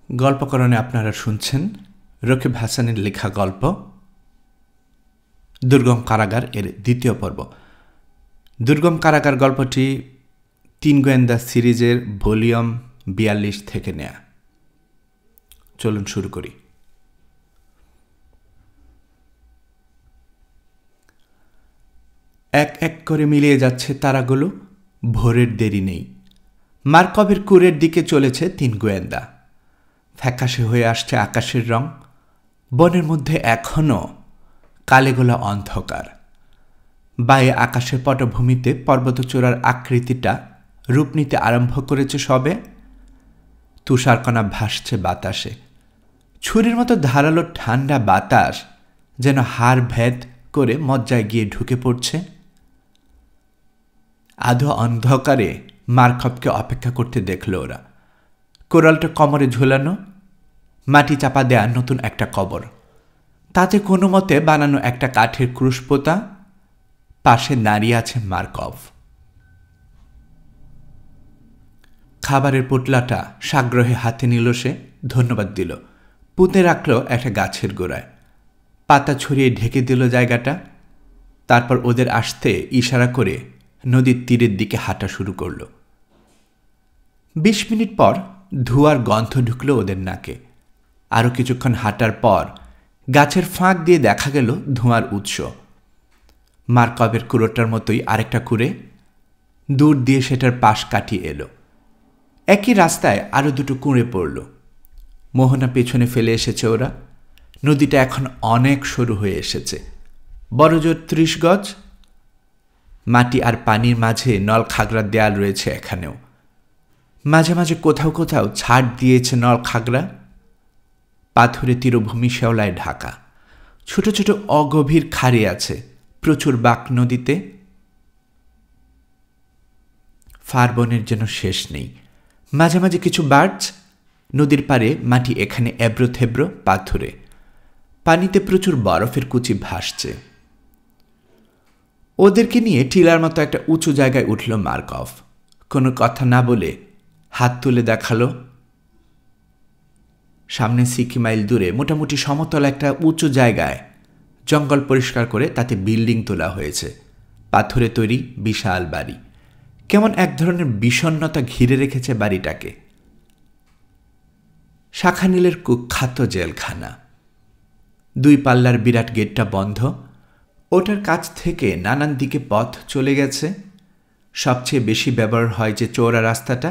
গল্পকরণে আপনারা শুনছেন রকিব হাসানের লেখা গল্প দুর্গম কারাগার এর দ্বিতীয় পর্ব। দুর্গম কারাগার গল্পটি ৩ গোয়েন্দা সিরিজের ভলিউম ৪২ থেকে নেয়া। চলুন শুরু করি। এক এক করে মিলিয়ে যাচ্ছে তারাগুলো। ভোরের দেরি নেই। মার্কভের কুরের দিকে চলেছে ৩ গোয়েন্দা। ফ্যাকাশে হয়ে আসছে আকাশের রং। বনের মধ্যে এখনও কালেগোলা অন্ধকার। বায়ে আকাশের পটভূমিতে পর্বতচূড়ার আকৃতিটা রূপ নিতে আরম্ভ করেছে সবে। তুষারকণা ভাসছে বাতাসে। ছুরির মতো ধারালো ঠান্ডা বাতাস যেন হাড় ভেদ করে মজ্জায় গিয়ে ঢুকে পড়ছে। আধো অন্ধকারে মার্কভকে অপেক্ষা করতে দেখল ওরা। কোরালটা কোমরে ঝুলানো, মাটি চাপা দেয়া নতুন একটা কবর, তাতে কোনো মতে বানানো একটা কাঠের ক্রুশপোতা। পাশে দাঁড়িয়ে আছে মার্কভ। খাবারের পোটলাটা সাগ্রহে হাতে নিল সে, ধন্যবাদ দিল, পুঁতে রাখল একটা গাছের গোড়ায়, পাতা ছড়িয়ে ঢেকে দিল জায়গাটা। তারপর ওদের আসতে ইশারা করে নদীর তীরের দিকে হাঁটা শুরু করল। ২০ মিনিট পর ধোঁয়ার গন্ধ ঢুকল ওদের নাকে। আরও কিছুক্ষণ হাঁটার পর গাছের ফাঁক দিয়ে দেখা গেল ধোঁয়ার উৎস। মার্কভের কুড়োটার মতোই আরেকটা কুড়ে দূর দিয়ে সেটার পাশ কাটিয়ে এলো। একই রাস্তায় আরও দুটো কুঁড়ে পড়ল। মোহনা পেছনে ফেলে এসেছে ওরা। নদীটা এখন অনেক সরু হয়ে এসেছে, বড়জোর ৩০ গজ। মাটি আর পানির মাঝে নল খাগড়ার দেয়াল রয়েছে এখানেও। মাঝে মাঝে কোথাও কোথাও ছাড় দিয়েছে নল খাগড়া। পাথরে তীরভূমি শেওলায় ঢাকা। ছোট ছোট অগভীর খাড়ি আছে প্রচুর বাঁক নদীতে। ফারবনের যেন শেষ নেই। মাঝে মাঝে কিছু বার্চ। নদীর পাড়ে মাটি এখানে এবড়ো থেবড়ো পাথরে। পানিতে প্রচুর বরফের কুচি ভাসছে। ওদেরকে নিয়ে টিলার মতো একটা উঁচু জায়গায় উঠল মার্কভ। কোনো কথা না বলে হাত তুলে দেখালো। সামনে ৬ মাইল দূরে মোটামুটি সমতল একটা উঁচু জায়গায় জঙ্গল পরিষ্কার করে তাতে বিল্ডিং তোলা হয়েছে। পাথরে তৈরি বিশাল বাড়ি। কেমন এক ধরনের বিষণ্ণতা ঘিরে রেখেছে বাড়িটাকে। শাখানীলের কুখ্যাত জেলখানা। ২ পাল্লার বিরাট গেটটা বন্ধ। ওটার কাছ থেকে নানান দিকে পথ চলে গেছে। সবচেয়ে বেশি ব্যবহার হয় যে চওড়া রাস্তাটা,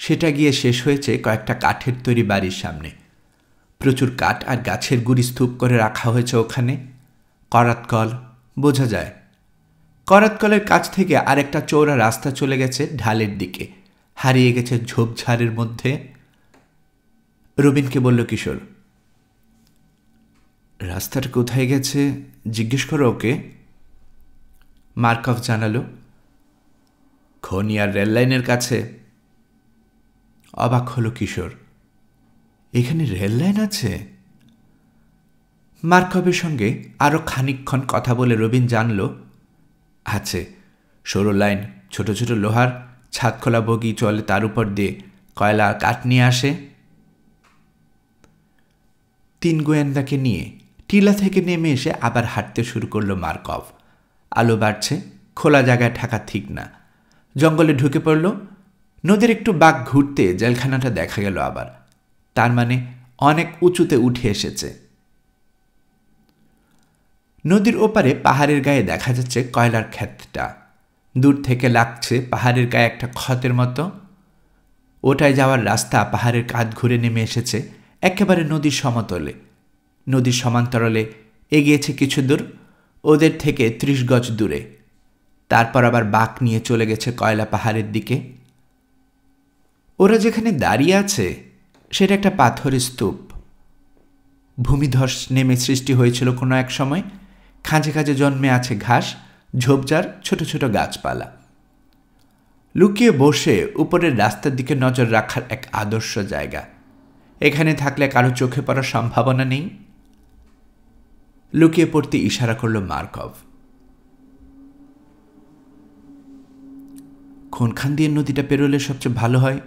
সেটা গিয়ে শেষ হয়েছে কয়েকটা কাঠের তৈরি বাড়ির সামনে। প্রচুর কাঠ আর গাছের গুড়ি স্তূপ করে রাখা হয়েছে ওখানে। করাতকল বোঝা যায়। করাতকলের কাছ থেকে আরেকটা চওড়া রাস্তা চলে গেছে ঢালের দিকে, হারিয়ে গেছে ঝোপঝাড়ের মধ্যে। রবিনকে বলল কিশোর, রাস্তাটা কোথায় গেছে জিজ্ঞেস করো ওকে। মার্কভ জানালো, খনি আর রেললাইনের কাছে। অবাক হলো কিশোর, এখানে রেললাইন আছে? মার্কভের সঙ্গে আরও খানিকক্ষণ কথা বলে রবিন জানল, আছে। সরু লাইন, ছোট ছোট লোহার ছাদখোলা বগি চলে, তার উপর দিয়ে কয়লা আর কাঠ নিয়ে আসে। ৩ গোয়েন্দাকে নিয়ে টিলা থেকে নেমে এসে আবার হাঁটতে শুরু করল মার্কভ। আলো বাড়ছে, খোলা জায়গায় থাকা ঠিক না। জঙ্গলে ঢুকে পড়ল। নদীর একটু বাঁক ঘুরতে জেলখানাটা দেখা গেল আবার। তার মানে অনেক উঁচুতে উঠে এসেছে। নদীর ওপারে পাহাড়ের গায়ে দেখা যাচ্ছে কয়লার ক্ষেতটা। দূর থেকে লাগছে পাহাড়ের গায়ে একটা ক্ষতের মতো। ওটায় যাওয়ার রাস্তা পাহাড়ের কাঁধ ঘুরে নেমে এসেছে একেবারে নদীর সমতলে। নদীর সমান্তরালে এগিয়েছে কিছু দূর, ওদের থেকে ৩০ গজ দূরে। তারপর আবার বাঁক নিয়ে চলে গেছে কয়লা পাহাড়ের দিকে। ওরা যেখানে দাঁড়িয়ে আছে সেটা একটা পাথরের স্তূপ। ভূমিধস নেমে সৃষ্টি হয়েছিল কোনো এক সময়। খাঁজে খাঁজে জন্মে আছে ঘাস, ঝোপঝাড়, ছোট ছোট গাছপালা। লুকিয়ে বসে উপরের রাস্তার দিকে নজর রাখার এক আদর্শ জায়গা। এখানে থাকলে কারো চোখে পড়ার সম্ভাবনা নেই। লুকিয়ে পড়তে ইশারা করল মার্কভ। কোনখান দিয়ে নদীটা পেরোলে সবচেয়ে ভালো হয়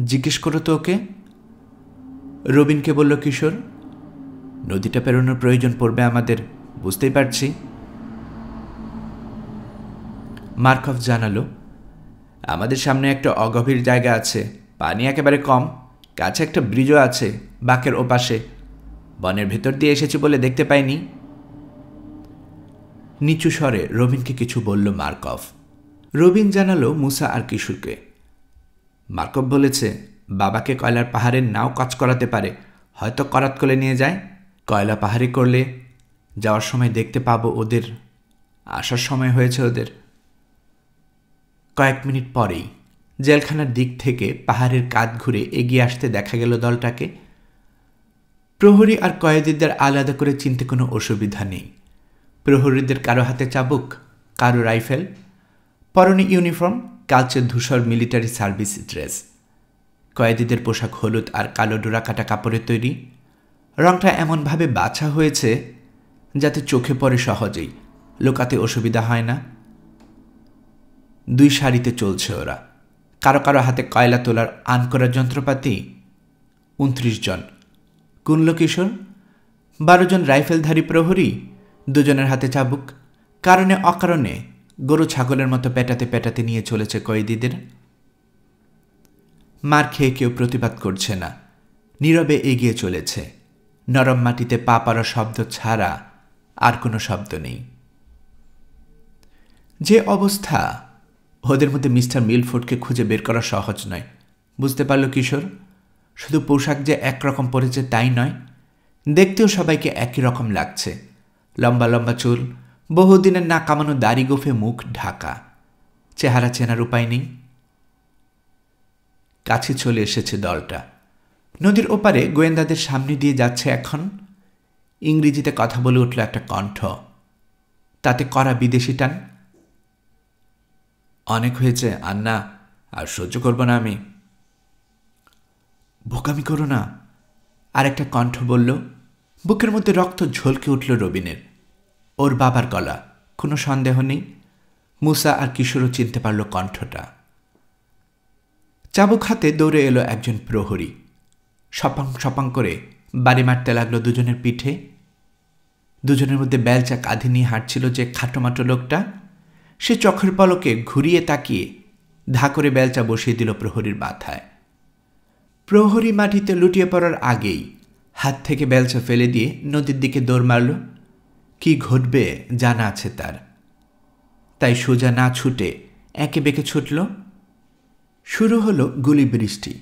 জিজ্ঞেস করো তো ওকে। রবিনকে বলল কিশোর। নদীটা পেরোনোর প্রয়োজন পড়বে আমাদের, বুঝতেই পারছি। মার্কভ জানালো, আমাদের সামনে একটা অগভীর জায়গা আছে, পানি একেবারে কম, কাছে একটা ব্রিজও আছে বাঁকের ওপাশে। বনের ভেতর দিয়ে এসেছি বলে দেখতে পাইনি। নিচু স্বরে রবিনকে কিছু বলল মার্কভ। রবিন জানালো মুসা আর কিশোরকে। মার্কভ বলেছে, বাবাকে কয়লার পাহাড়ের নাও কাজ করাতে পারে, হয়তো করাত করে নিয়ে যায়। কয়লা পাহাড়ি করলে যাওয়ার সময় দেখতে পাবো ওদের। আসার সময় হয়েছে ওদের। কয়েক মিনিট পরেই জেলখানার দিক থেকে পাহাড়ের কাঁধ ঘুরে এগিয়ে আসতে দেখা গেল দলটাকে। প্রহরী আর কয়েদিদের আলাদা করে চিনতে কোনো অসুবিধা নেই। প্রহরীদের কারো হাতে চাবুক, কারো রাইফেল, পরনে ইউনিফর্ম, কালচে ধূসর মিলিটারি সার্ভিস ড্রেস। কয়েদিদের পোশাক হলুদ আর কালো ডোরা কাটা কাপড়ের তৈরি। রংটা এমনভাবে বাছা হয়েছে যাতে চোখে পড়ে সহজেই, লোকাতে অসুবিধা হয় না। দুই সারিতে চলছে ওরা। কারো কারো হাতে কয়লা তোলার আন করার যন্ত্রপাতি। 29 জন। কুনল কিশোর। 12 জন রাইফেলধারী প্রহরী, 2 জনের হাতে চাবুক। কারণে অকারণে গরু ছাগলের মতো পেটাতে পেটাতে নিয়ে চলেছে কয়েদিদের। মার খেয়ে কেউ প্রতিবাদ করছে না, নীরবে এগিয়ে চলেছে। নরম মাটিতে পা পড়ার শব্দ ছাড়া আর কোনো শব্দ নেই। যে অবস্থা, ওদের মধ্যে মিস্টার মিলফোর্ডকে খুঁজে বের করা সহজ নয়, বুঝতে পারল কিশোর। শুধু পোশাক যে একরকম পরেছে তাই নয়, দেখতেও সবাইকে একই রকম লাগছে। লম্বা লম্বা চুল, বহুদিনের না কামানো দাড়ি গোফে মুখ ঢাকা, চেহারা চেনার উপায় নেই। কাছে চলে এসেছে দলটা। নদীর ওপারে গোয়েন্দাদের সামনে দিয়ে যাচ্ছে এখন। ইংরেজিতে কথা বলে উঠল একটা কণ্ঠ, তাতে করা বিদেশি টান। অনেক হয়েছে আন্না, আর সহ্য করব না আমি। বোকামি করো না, আর একটা কণ্ঠ বলল। বুকের মধ্যে রক্ত ঝলকে উঠল রবিনের। ওর বাবার গলা, কোনো সন্দেহ নেই। মুসা আর কিশোরও চিনতে পারল কণ্ঠটা। চাবুক হাতে দৌড়ে এলো একজন প্রহরী। সপাং সপাং করে বাড়ি মারতে লাগলো দুজনের পিঠে। দুজনের মধ্যে বেলচা কাঁধে নিয়ে হাঁটছিল যে খাটোমাটো লোকটা, সে চোখের পলকে ঘুরিয়ে তাকিয়ে ধা করে বেলচা বসিয়ে দিল প্রহরীর মাথায়। প্রহরী মাটিতে লুটিয়ে পড়ার আগেই হাত থেকে বেলচা ফেলে দিয়ে নদীর দিকে দৌড় মারল। কি ঘটবে জানা আছে তার, তাই সোজা না ছুটে একে বেঁকে ছুটল। শুরু হলো গুলি বৃষ্টি।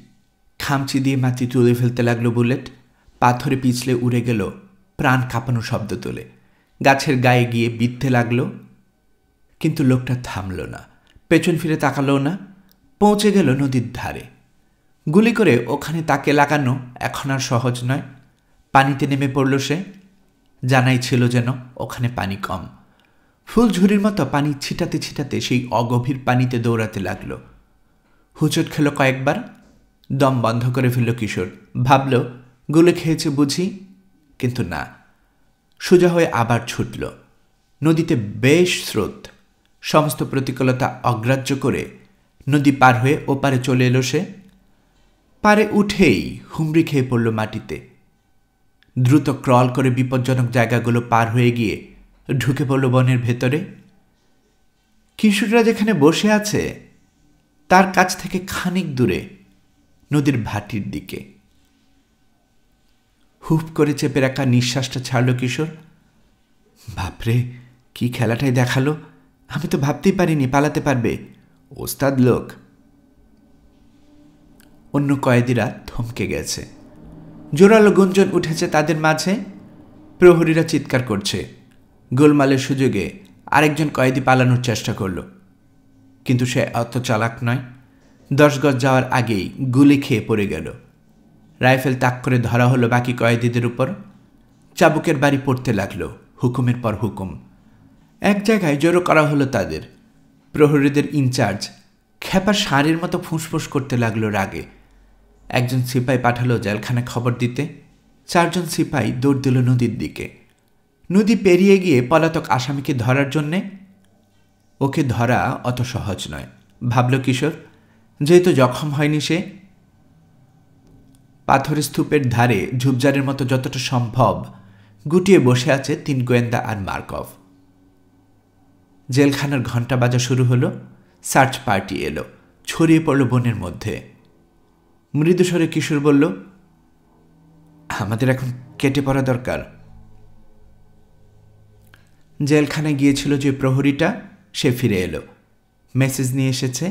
খামচি দিয়ে মাটি তুলে ফেলতে লাগলো বুলেট। পাথরে পিছলে উড়ে গেল প্রাণ কাঁপানো শব্দ তোলে। গাছের গায়ে গিয়ে বিঁধতে লাগলো, কিন্তু লোকটা থামল না, পেছন ফিরে তাকালো না। পৌঁছে গেল নদীর ধারে। গুলি করে ওখানে তাকে লাগানো এখন আর সহজ নয়। পানিতে নেমে পড়ল সে। জানাই ছিল যেন ওখানে পানি কম। ফুলঝুরির মতো পানি ছিটাতে ছিটাতে সেই অগভীর পানিতে দৌড়াতে লাগলো। হুচট খেল কয়েকবার, দম বন্ধ করে ফেলল কিশোর। ভাবল গুলি খেয়েছে বুঝি, কিন্তু না। সোজা হয়ে আবার ছুটল। নদীতে বেশ স্রোত। সমস্ত প্রতিকূলতা অগ্রাহ্য করে নদী পার হয়ে ওপারে চলে এলো সে। পারে উঠেই হুমড়ি খেয়ে পড়ল মাটিতে। দ্রুত ক্রল করে বিপজ্জনক জায়গাগুলো পার হয়ে গিয়ে ঢুকে পড়ল বনের ভেতরে। কিশোররা যেখানে বসে আছে তার কাছ থেকে খানিক দূরে নদীর ভাটির দিকে। হুপ করে চেপে রাখা নিঃশ্বাসটা ছাড়ল কিশোর। বাপরে, কি খেলাটাই দেখালো! আমি তো ভাবতেই পারিনি পালাতে পারবে। ওস্তাদ লোক। অন্য কয়েদিরা থমকে গেছে। জোরালো গুঞ্জন উঠেছে তাদের মাঝে। প্রহরীরা চিৎকার করছে। গোলমালের সুযোগে আরেকজন কয়েদি পালানোর চেষ্টা করল, কিন্তু সে অত চালাক নয়। 10 গজ যাওয়ার আগেই গুলি খেয়ে পড়ে গেল। রাইফেল তাক করে ধরা হলো বাকি কয়েদিদের উপর। চাবুকের বাড়ি পড়তে লাগলো, হুকুমের পর হুকুম। এক জায়গায় জড়ো করা হলো তাদের। প্রহরীদের ইনচার্জ খেপা ষাঁড়ের মতো ফুঁসফুঁস করতে লাগলো রাগে। একজন সিপাই পাঠালো জেলখানায় খবর দিতে। 4 জন সিপাই দৌড় দিল নদীর দিকে। নদী পেরিয়ে গিয়ে পলাতক আসামিকে ধরার জন্যে। ওকে ধরা অত সহজ নয়, ভাবল কিশোর, যেহেতু জখম হয়নি সে। পাথরের স্তূপের ধারে ঝুপঝাড়ের মতো যতটা সম্ভব গুটিয়ে বসে আছে 3 গোয়েন্দা আর মার্কভ। জেলখানার ঘণ্টা বাজা শুরু হলো। সার্চ পার্টি এলো, ছড়িয়ে পড়ল বনের মধ্যে। মৃদুস্বরে কিশোর বলল, আমাদের এখন কেটে পড়া দরকার। জেলখানায় গিয়েছিল যে প্রহরীটা, সে ফিরে এলো, মেসেজ নিয়ে এসেছে।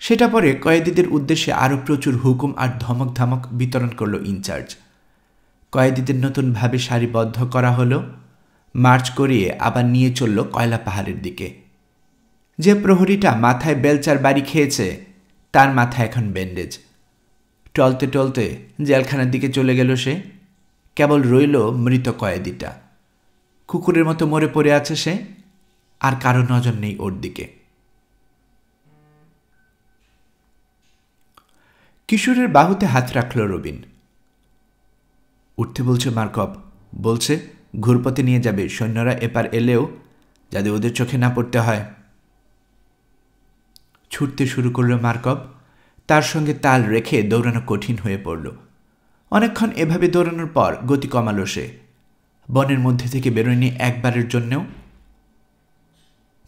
সেটা পরে কয়েদিদের উদ্দেশ্যে আরও প্রচুর হুকুম আর ধমক ধামক বিতরণ করল ইনচার্জ। কয়েদিদের নতুনভাবে সারিবদ্ধ করা হলো, মার্চ করিয়ে আবার নিয়ে চলল কয়লা পাহাড়ের দিকে। যে প্রহরীটা মাথায় বেলচার বাড়ি খেয়েছে তার মাথায় এখন ব্যান্ডেজ। টলতে টলতে জেলখানার দিকে চলে গেল সে। কেবল রইল মৃত কয়েদিটা, কুকুরের মতো মরে পড়ে আছে সে, আর কারো নজর নেই ওর দিকে। কিশোরের বাহুতে হাত রাখল রবিন। উঠতে বলছে মার্কভ, বলছে ঘুরপথে নিয়ে যাবে, সৈন্যরা এপার এলেও যাতে ওদের চোখে না পড়তে হয়। ছুটতে শুরু করল মার্কভ। তার সঙ্গে তাল রেখে দৌড়ানো কঠিন হয়ে পড়ল। অনেকক্ষণ এভাবে দৌড়ানোর পর গতি কমালো সে। বনের মধ্যে থেকে বেরোয়নি একবারের জন্যেও।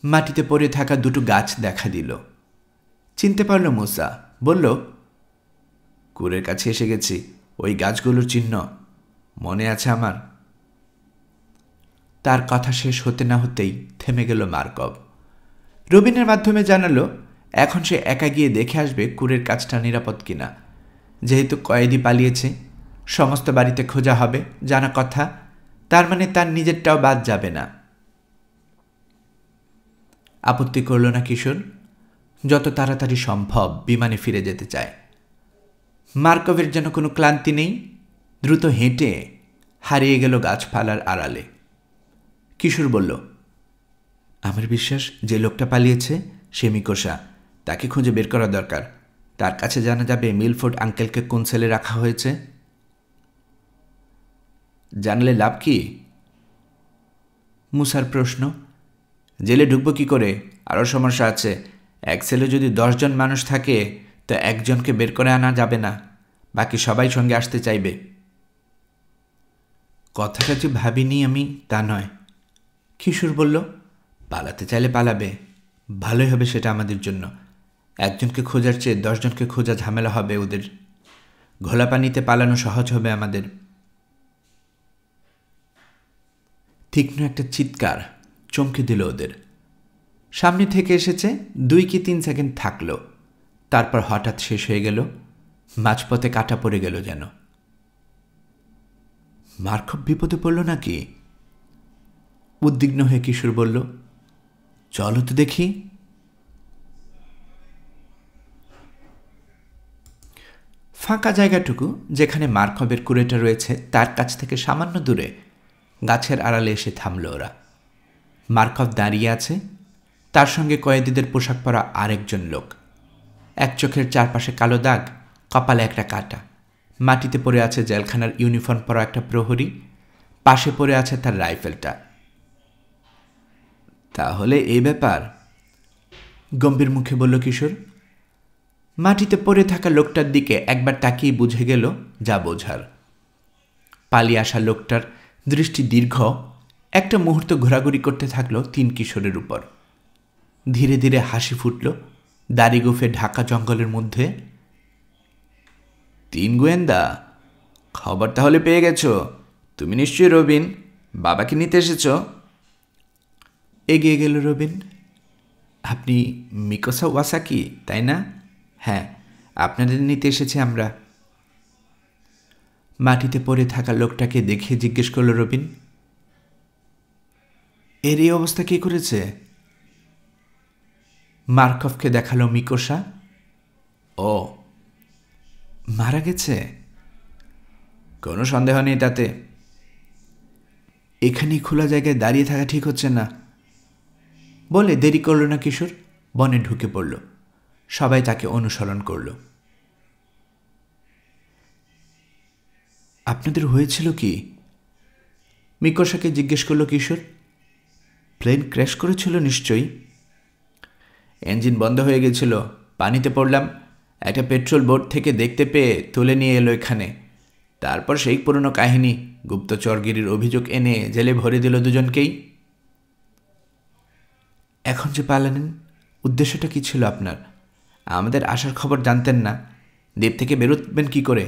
মাটিতে পড়ে থাকা দুটো গাছ দেখা দিল। চিনতে পারল মুসা। বলল, কুরের কাছে এসে গেছি, ওই গাছগুলোর চিহ্ন মনে আছে আমার। তার কথা শেষ হতে না হতেই থেমে গেল মার্কভ। রবিনের মাধ্যমে জানালো এখন সে একা গিয়ে দেখে আসবে কুরের কাজটা নিরাপদ কিনা। যেহেতু কয়েদি পালিয়েছে, সমস্ত বাড়িতে খোঁজা হবে জানা কথা, তার মানে তার নিজেরটাও বাদ যাবে না। আপত্তি করল না কিশোর। যত তাড়াতাড়ি সম্ভব বিমানে ফিরে যেতে চায়। মার্কভের যেন কোনো ক্লান্তি নেই। দ্রুত হেঁটে হারিয়ে গেল গাছপালার আড়ালে। কিশোর বলল, আমার বিশ্বাস যে লোকটা পালিয়েছে সে মিকোসা। তাকে খুঁজে বের করা দরকার। তার কাছে জানা যাবে মিলফোর্ড আঙ্কেলকে কোন সেলে রাখা হয়েছে। জানলে লাভ কি? মুসার প্রশ্ন। জেলে ঢুকবো কি করে? আরও সমস্যা আছে। এক সেলে যদি 10 জন মানুষ থাকে তো একজনকে বের করে আনা যাবে না, বাকি সবাই সঙ্গে আসতে চাইবে। কথাটা যে ভাবিনি আমি তা নয়। কিশোর বলল, পালাতে চাইলে পালাবে, ভালোই হবে সেটা আমাদের জন্য। একজনকে খোঁজার চেয়ে 10 জনকে খোঁজা ঝামেলা হবে ওদের। ঘোলা পানিতে পালানো সহজ হবে আমাদের। তীক্ষ্ণ একটা চিৎকার চমকে দিল ওদের। সামনে থেকে এসেছে, 2 কি 3 সেকেন্ড থাকলো, তারপর হঠাৎ শেষ হয়ে গেল। মাঝপথে কাটা পড়ে গেল যেন। মার্কভ বিপদে পড়ল নাকি? উদ্বিগ্ন হয়ে কিশোর বলল, চলো তো দেখি। ফাঁকা জায়গাটুকু যেখানে মার্কভের কুড়েটা রয়েছে তার কাছ থেকে সামান্য দূরে গাছের আড়ালে এসে থামল ওরা। মার্কভ দাঁড়িয়ে আছে, তার সঙ্গে কয়েদিদের পোশাক পরা আরেকজন লোক। এক চোখের চারপাশে কালো দাগ, কপালে একটা কাটা। মাটিতে পড়ে আছে জেলখানার ইউনিফর্ম পরা একটা প্রহরী, পাশে পড়ে আছে তার রাইফেলটা। তাহলে এই ব্যাপার, গম্ভীর মুখে বলল কিশোর। মাটিতে পড়ে থাকা লোকটার দিকে একবার তাকিয়ে বুঝে গেল যা বোঝার। পালিয়ে আসা লোকটার দৃষ্টি দীর্ঘ। একটা মুহূর্ত ঘোরাঘুরি করতে থাকলো 3 কিশোরের উপর। ধীরে ধীরে হাসি ফুটল দাড়ি গোফে ঢাকা জঙ্গলের মধ্যে। 3 গোয়েন্দা, খবর তাহলে পেয়ে গেছো? তুমি নিশ্চয়ই রবিন, বাবাকে নিতে এসেছ? এগিয়ে গেল রবিন। আপনি মিকোসা ওয়াসাকি, তাই না? হ্যাঁ, আপনাদের নিতে এসেছি আমরা। মাটিতে পড়ে থাকা লোকটাকে দেখে জিজ্ঞেস করল রবিন, এর এই অবস্থা কে করেছে? মার্কভকে দেখালো মিকোসা। ও মারা গেছে? কোনো সন্দেহ নেই তাতে। এখানেই খোলা জায়গায় দাঁড়িয়ে থাকা ঠিক হচ্ছে না। বলে দেরি করল না কিশোর, বনে ঢুকে পড়ল। সবাই তাকে অনুসরণ করল। আপনাদের হয়েছিল কি? মিকোসাকে জিজ্ঞেস করল কিশোর। প্লেন ক্র্যাশ করেছিল নিশ্চয়ই। ইঞ্জিন বন্ধ হয়ে গেছিল, পানিতে পড়লাম, একটা পেট্রোল বোট থেকে দেখতে পেয়ে তুলে নিয়ে এলো এখানে। তারপর সেই পুরনো কাহিনী, গুপ্তচরগিরির অভিযোগ এনে জেলে ভরে দিল দুজনকেই। এখন যে পালালেন, উদ্দেশ্যটা কি ছিল আপনার? আমাদের আসার খবর জানতেন না? দ্বীপ থেকে বেরোবেন কি করে?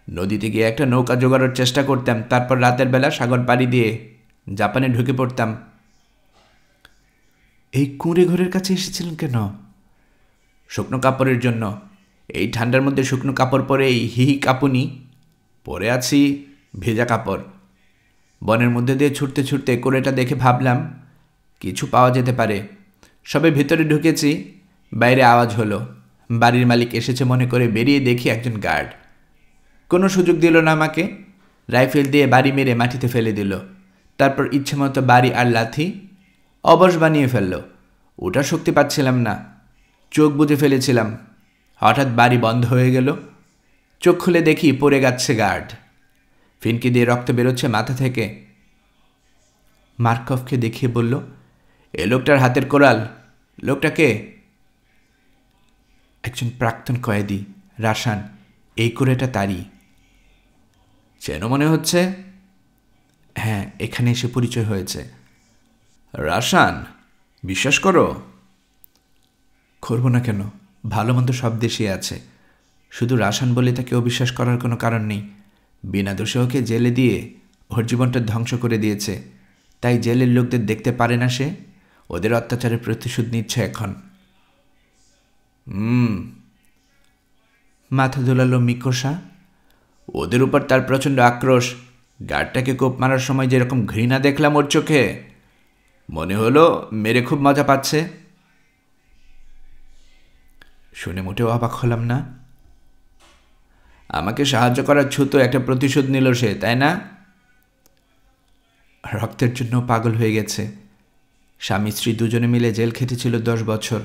নদীতে গিয়ে একটা নৌকা জোগাড়ের চেষ্টা করতাম, তারপর রাতের বেলা সাগর পাড়ি দিয়ে জাপানে ঢুকে পড়তাম। এই কুঁড়ে ঘরের কাছে এসেছিলেন কেন? শুকনো কাপড়ের জন্য। এই ঠান্ডার মধ্যে শুকনো কাপড় পরে এই হিহি কাঁপুনি পরে আছি, ভেজা কাপড়। বনের মধ্যে দিয়ে ছুটতে ছুটতে কুঁড়েটা দেখে ভাবলাম কিছু পাওয়া যেতে পারে। সবে ভেতরে ঢুকেছি, বাইরে আওয়াজ হলো। বাড়ির মালিক এসেছে মনে করে বেরিয়ে দেখি একজন গার্ড। কোনো সুযোগ দিল না আমাকে, রাইফেল দিয়ে বাড়ি মেরে মাটিতে ফেলে দিল। তারপর ইচ্ছে মতো বাড়ি আর লাথি অবশ বানিয়ে ফেলল। ওটা শক্তি পাচ্ছিলাম না, চোখ বুজে ফেলেছিলাম। হঠাৎ বাড়ি বন্ধ হয়ে গেল। চোখ খুলে দেখি পড়ে যাচ্ছে গার্ড, ফিনকি দিয়ে রক্ত বেরোচ্ছে মাথা থেকে। মার্কভকে দেখিয়ে বলল, এ লোকটার হাতের কোরাল। লোকটাকে? একজন প্রাক্তন কয়েদি, রাশান। এই কোরেটা তারই। চেন মনে হচ্ছে? হ্যাঁ, এখানে এসে পরিচয় হয়েছে। রাশান? বিশ্বাস করো? করব না কেন? ভালো মন্দ সব দেশে আছে, শুধু রাশান বলে তাকে অবিশ্বাস করার কোনো কারণ নেই। বিনা দোষে ওকে জেলে দিয়ে ওর জীবনটা ধ্বংস করে দিয়েছে, তাই জেলের লোকদের দেখতে পারে না সে। ওদের অত্যাচারের প্রতিশোধ নিচ্ছে এখন। মাথা দোলালো মিকোসা। ওদের উপর তার প্রচণ্ড আক্রোশ। গার্ডটাকে কোপ মারার সময় যেরকম ঘৃণা দেখলাম ওর চোখে, মনে হলো মেরে খুব মজা পাচ্ছে। শুনে মোটেও অবাক হলাম না। আমাকে সাহায্য করার ছুতো একটা প্রতিশোধ নিল সে, তাই না? রক্তের জন্য পাগল হয়ে গেছে। স্বামী স্ত্রী দুজনে মিলে জেল খেটেছিল 10 বছর।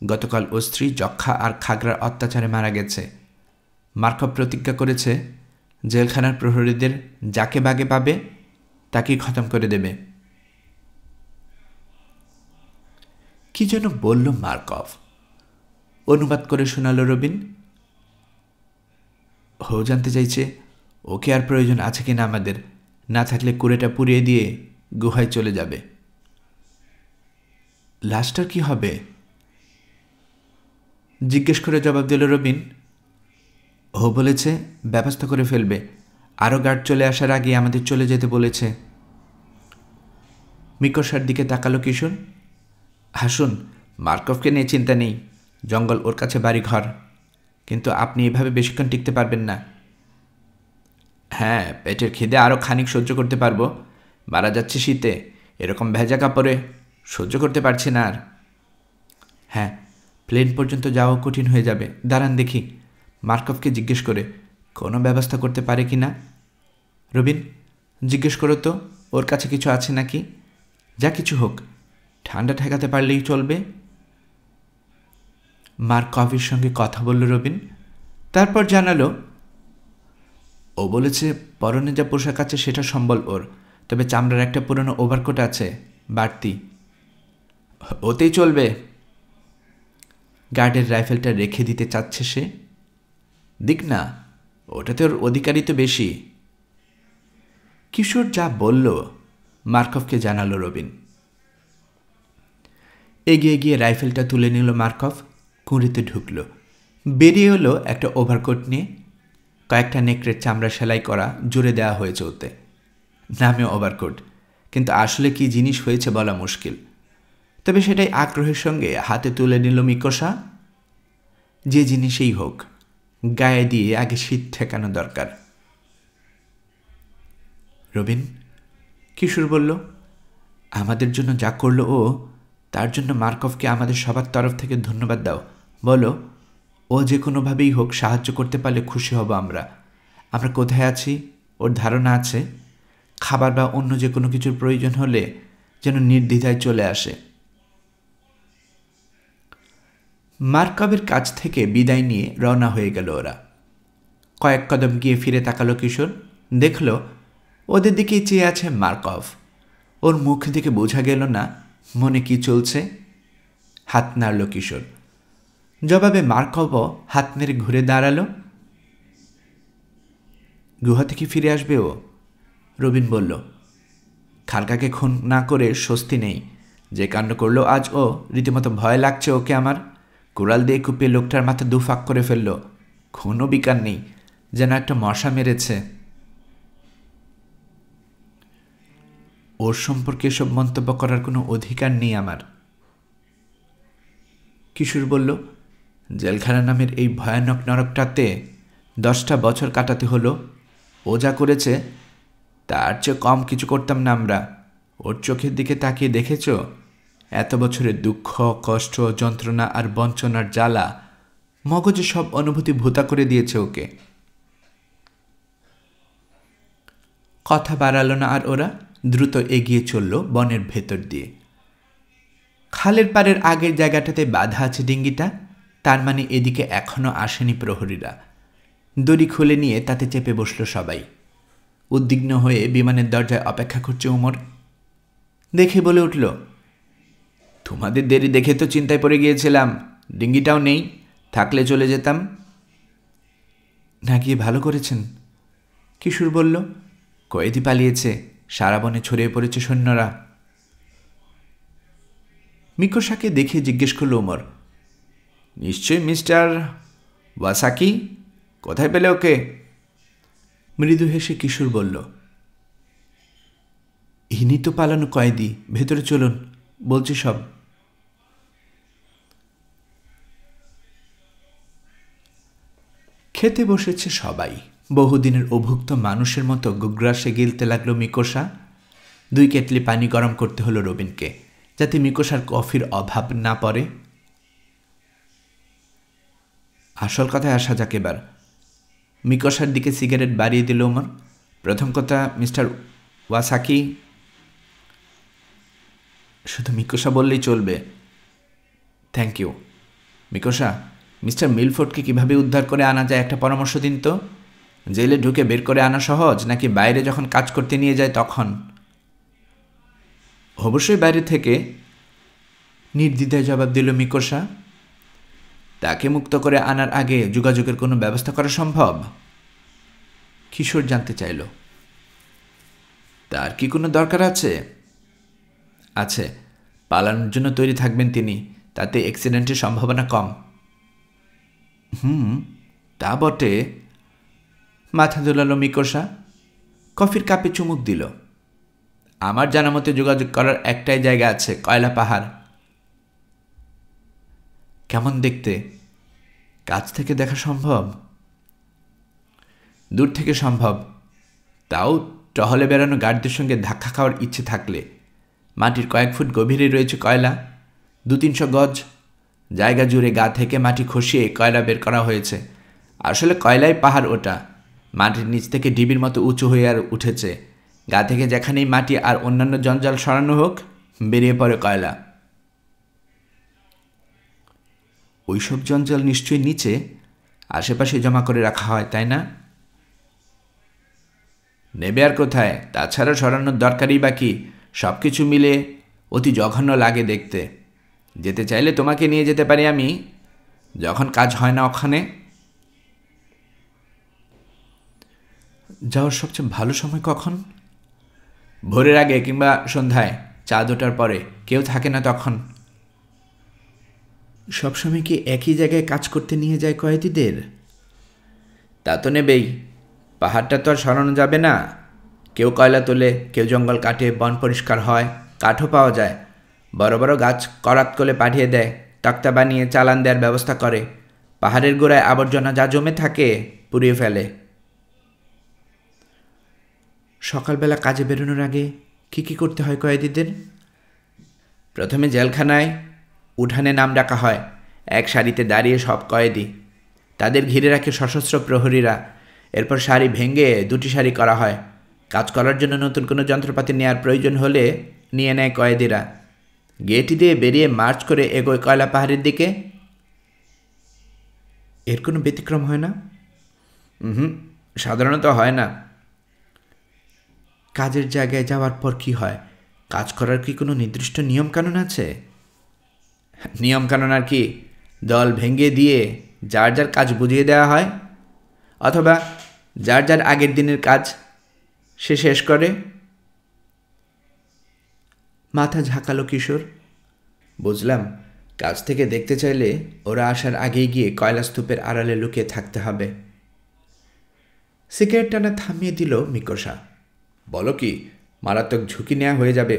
গতকাল ও স্ত্রী যক্ষা আর খাগড়ার অত্যাচারে মারা গেছে। মার্কভ প্রতিজ্ঞা করেছে জেলখানার প্রহরীদের যাকে বাগে পাবে তাকেই খতম করে দেবে। কি যেন বলল মার্কভ। অনুবাদ করে শোনাল রবিন। ও জানতে চাইছে ওকে আর প্রয়োজন আছে কিনা আমাদের, না থাকলে কুড়েটা পুড়িয়ে দিয়ে গুহায় চলে যাবে। লাশটার কি হবে? জিজ্ঞেস করে জবাব দিল রবিন। ও বলেছে ব্যবস্থা করে ফেলবে, আরও গার্ড চলে আসার আগে আমাদের চলে যেতে বলেছে। মিকোসার দিকে তাকালো কিশোর। হাসুন, মার্কভকে নিয়ে চিন্তা নেই, জঙ্গল ওর কাছে বাড়ি ঘর, কিন্তু আপনি এভাবে বেশিক্ষণ টিকতে পারবেন না। হ্যাঁ, পেটের খিদে আরও খানিক সহ্য করতে পারবো, মারা যাচ্ছে শীতে, এরকম ভেজা কাপড়ে সহ্য করতে পারছি না আর। হ্যাঁ, প্লেন পর্যন্ত যাওয়া কঠিন হয়ে যাবে। দাঁড়ান দেখি, মার্কভকে জিজ্ঞেস করে কোনো ব্যবস্থা করতে পারে কি না। রবিন, জিজ্ঞেস করো তো ওর কাছে কিছু আছে নাকি। যা কিছু হোক, ঠান্ডা ঠেকাতে পারলেই চলবে। মার্কভের সঙ্গে কথা বলল রবিন, তারপর জানালো ও বলেছে পরনে যা পোশাক আছে সেটা সম্বল ওর, তবে চামড়ার একটা পুরনো ওভারকোট আছে বাড়তি, ওতেই চলবে। গার্ডের রাইফেলটা রেখে দিতে চাচ্ছে সে। দিক না, ওটাতে ওর অধিকারই তো বেশি। কিশোর যা বলল মার্কভকে জানালো রবিন। এগিয়ে গিয়ে রাইফেলটা তুলে নিল মার্কভ, কুঁড়িতে ঢুকল। বেরিয়ে এলো একটা ওভারকোট নিয়ে। কয়েকটা নেকড়ের চামড়া সেলাই করা জুড়ে দেওয়া হয়েছে ওতে, নামে ওভারকোট, কিন্তু আসলে কি জিনিস হয়েছে বলা মুশকিল। তবে সেটাই আগ্রহের সঙ্গে হাতে তুলে নিল মিকোসা। যে জিনিসেই হোক, গায়ে দিয়ে আগে শীত ঠেকানো দরকার। রবিন, কিশোর বলল, আমাদের জন্য যা করলো ও, তার জন্য মার্কভকে আমাদের সবার তরফ থেকে ধন্যবাদ দাও। বলো ও যে কোনোভাবেই হোক সাহায্য করতে পারলে খুশি হব আমরা। আমরা কোথায় আছি ওর ধারণা আছে। খাবার বা অন্য যে কোনো কিছুর প্রয়োজন হলে যেন নির্দ্বিধায় চলে আসে। মার্কভের কাছ থেকে বিদায় নিয়ে রওনা হয়ে গেল ওরা। কয়েক কদম গিয়ে ফিরে তাকালো কিশোর, দেখল ওদের দিকেই চেয়ে আছে মার্কভ। ওর মুখ থেকে বোঝা গেল না মনে কি চলছে। হাত নাড়ল কিশোর। জবাবে মার্কভ হাত নেড়ে ঘুরে দাঁড়ালো। গুহা থেকে ফিরে আসবে ও, রবিন বলল। খালকাকে খুন না করে স্বস্তি নেই। যে কাণ্ড করলো আজ ও, রীতিমতো ভয় লাগছে ওকে আমার। কুড়াল দিয়ে কুপিয়ে লোকটার মাথা দুফাক করে ফেলল। খুনও বিকার নেই, যেন একটা মশা মেরেছে। ওর সম্পর্কে এসব মন্তব্য করার কোনো অধিকার নেই আমার। কিশোর বলল, জেলখানা নামের এই ভয়ানক নরকটাতে 10টা বছর কাটাতে হলো। ও যা করেছে তার চেয়ে কম কিছু করতাম না আমরা। ওর চোখের দিকে তাকিয়ে দেখেছ? এত বছরের দুঃখ, কষ্ট, যন্ত্রণা আর বঞ্চনার জ্বালা মগজে সব অনুভূতি ভূতা করে দিয়েছে ওকে। কথা বাড়ালো না আর ওরা দ্রুত এগিয়ে চলল বনের ভেতর দিয়ে। খালের পাড়ের আগের জায়গাটাতে বাঁধা আছে ডিঙ্গিটা, তার মানে এদিকে এখনো আসেনি প্রহরীরা। দড়ি খুলে নিয়ে তাতে চেপে বসল সবাই। উদ্বিগ্ন হয়ে বিমানের দরজায় অপেক্ষা করছে উমর। দেখে বলে উঠল, তোমাদের দেরি দেখে তো চিন্তায় পড়ে গিয়েছিলাম। ডিঙ্গিটাও নেই, থাকলে চলে যেতাম। না গিয়ে ভালো করেছেন, কিশোর বলল। কয়েদি পালিয়েছে, সারা বনে ছড়িয়ে পড়েছে সৈন্যরা। মিকোসাকে দেখে জিজ্ঞেস করল উমর, নিশ্চয়ই মিস্টার ওয়াসাকি? কোথায় পেলে ওকে? মৃদু হেসে কিশোর বলল, ইনি তো পালানো কয়েদি, ভেতরে চলুন, বলছি সব। খেতে বসেছে সবাই। বহুদিনের অভুক্ত মানুষের মতো গুগ্রাসে গিলতে লাগলো মিকোসা। 2 কেটলি পানি গরম করতে হলো রবিনকে, যাতে মিকোসার কফির অভাব না পড়ে। আসল কথায় আসা যাক এবার। মিকোসার দিকে সিগারেট বাড়িয়ে দিল ওমর। প্রথম কথা, মিস্টার ওয়াসাকি। শুধু মিকোসা বললেই চলবে। Thank you. মিকোসা, মিস্টার মিলফোর্ডকে কীভাবে উদ্ধার করে আনা যায় একটা পরামর্শ দিন তো। জেলে ঢুকে বের করে আনা সহজ, নাকি বাইরে যখন কাজ করতে নিয়ে যায় তখন? অবশ্যই বাইরে থেকে, নির্দ্বিধায় জবাব দিল মিকোসা। তাকে মুক্ত করে আনার আগে যোগাযোগের কোনো ব্যবস্থা করা সম্ভব? কিশোর জানতে চাইল। তার কি কোনো দরকার আছে? আছে, পালানোর জন্য তৈরি থাকবেন তিনি, তাতে অ্যাক্সিডেন্টের সম্ভাবনা কম। তা বটে। মাথা দোলালো মিকোসা। কফির কাপে চুমুক দিল। আমার জানা মতে যোগাযোগ করার একটাই জায়গা আছে, কয়লা পাহাড়। কেমন দেখতে? কাছ থেকে দেখা সম্ভব? দূর থেকে সম্ভব, তাও টহলে বেড়ানো গার্ডদের সঙ্গে ধাক্কা খাওয়ার ইচ্ছে থাকলে। মাটির কয়েক ফুট গভীরে রয়েছে কয়লা, 200-300 গজ জায়গা জুড়ে গা থেকে মাটি খসিয়ে কয়লা বের করা হয়েছে। আসলে কয়লাই পাহাড় ওটা, মাটির নিচ থেকে ডিবির মতো উঁচু হয়ে আর উঠেছে। গা থেকে যেখানেই মাটি আর অন্যান্য জঞ্জাল সরানো হোক, বেরিয়ে পড়ে কয়লা। ওইসব জঞ্জাল নিশ্চয়ই নিচে আশেপাশে জমা করে রাখা হয়, তাই না? নেবে আর কোথায়? তাছাড়া সরানোর দরকারই বাকি। সব কিছু মিলে অতি জঘন্য লাগে দেখতে। যেতে চাইলে তোমাকে নিয়ে যেতে পারি আমি, যখন কাজ হয় না ওখানে। যাওয়ার সবচেয়ে ভালো সময় কখন? ভোরের আগে কিংবা সন্ধ্যায়, চাঁদ ওঠার পরে। কেউ থাকে না তখন। সবসময় কি একই জায়গায় কাজ করতে নিয়ে যায় কয়েদিদের? তা তো নেবেই, পাহাড়টা তো আর সরানো যাবে না। কেউ কয়লা তোলে, কেউ জঙ্গল কাটে, বন পরিষ্কার হয়, কাঠও পাওয়া যায়। বড় বড় গাছ করাত করে পাঠিয়ে দেয়, তক্তা বানিয়ে চালান দেওয়ার ব্যবস্থা করে। পাহাড়ের গোড়ায় আবর্জনা যা জমে থাকে পুড়িয়ে ফেলে। সকালবেলা কাজে বেরোনোর আগে কী করতে হয় কয়েদিদের? প্রথমে জেলখানায় উঠানে নাম ডাকা হয়। এক সারিতে দাঁড়িয়ে সব কয়েদি, তাদের ঘিরে রাখে সশস্ত্র প্রহরীরা। এরপর সারি ভেঙে 2টি সারি করা হয়। কাজ করার জন্য নতুন কোনো যন্ত্রপাতি নেওয়ার প্রয়োজন হলে নিয়ে নেয় কয়েদিরা। গেট দিয়ে বেরিয়ে মার্চ করে এগোয় কয়লা পাহাড়ের দিকে। এর কোনো ব্যতিক্রম হয় না? সাধারণত হয় না। কাজের জায়গায় যাওয়ার পর কি হয়? কাজ করার কি কোনো নির্দিষ্ট নিয়মকানুন আছে? নিয়মকানুন আর কি, দল ভেঙে দিয়ে যার যার কাজ বুঝিয়ে দেওয়া হয়, অথবা যার যার আগের দিনের কাজ সে শেষ করে। মাথা ঝাঁকালো কিশোর। বুঝলাম, কাজ থেকে দেখতে চাইলে ওরা আসার আগেই গিয়ে কয়লাস্তূপের আড়ালে লুকিয়ে থাকতে হবে। সিগারেট টানা থামিয়ে দিল মিকোসা। বলো কি, মারাত্মক ঝুঁকি নেওয়া হয়ে যাবে।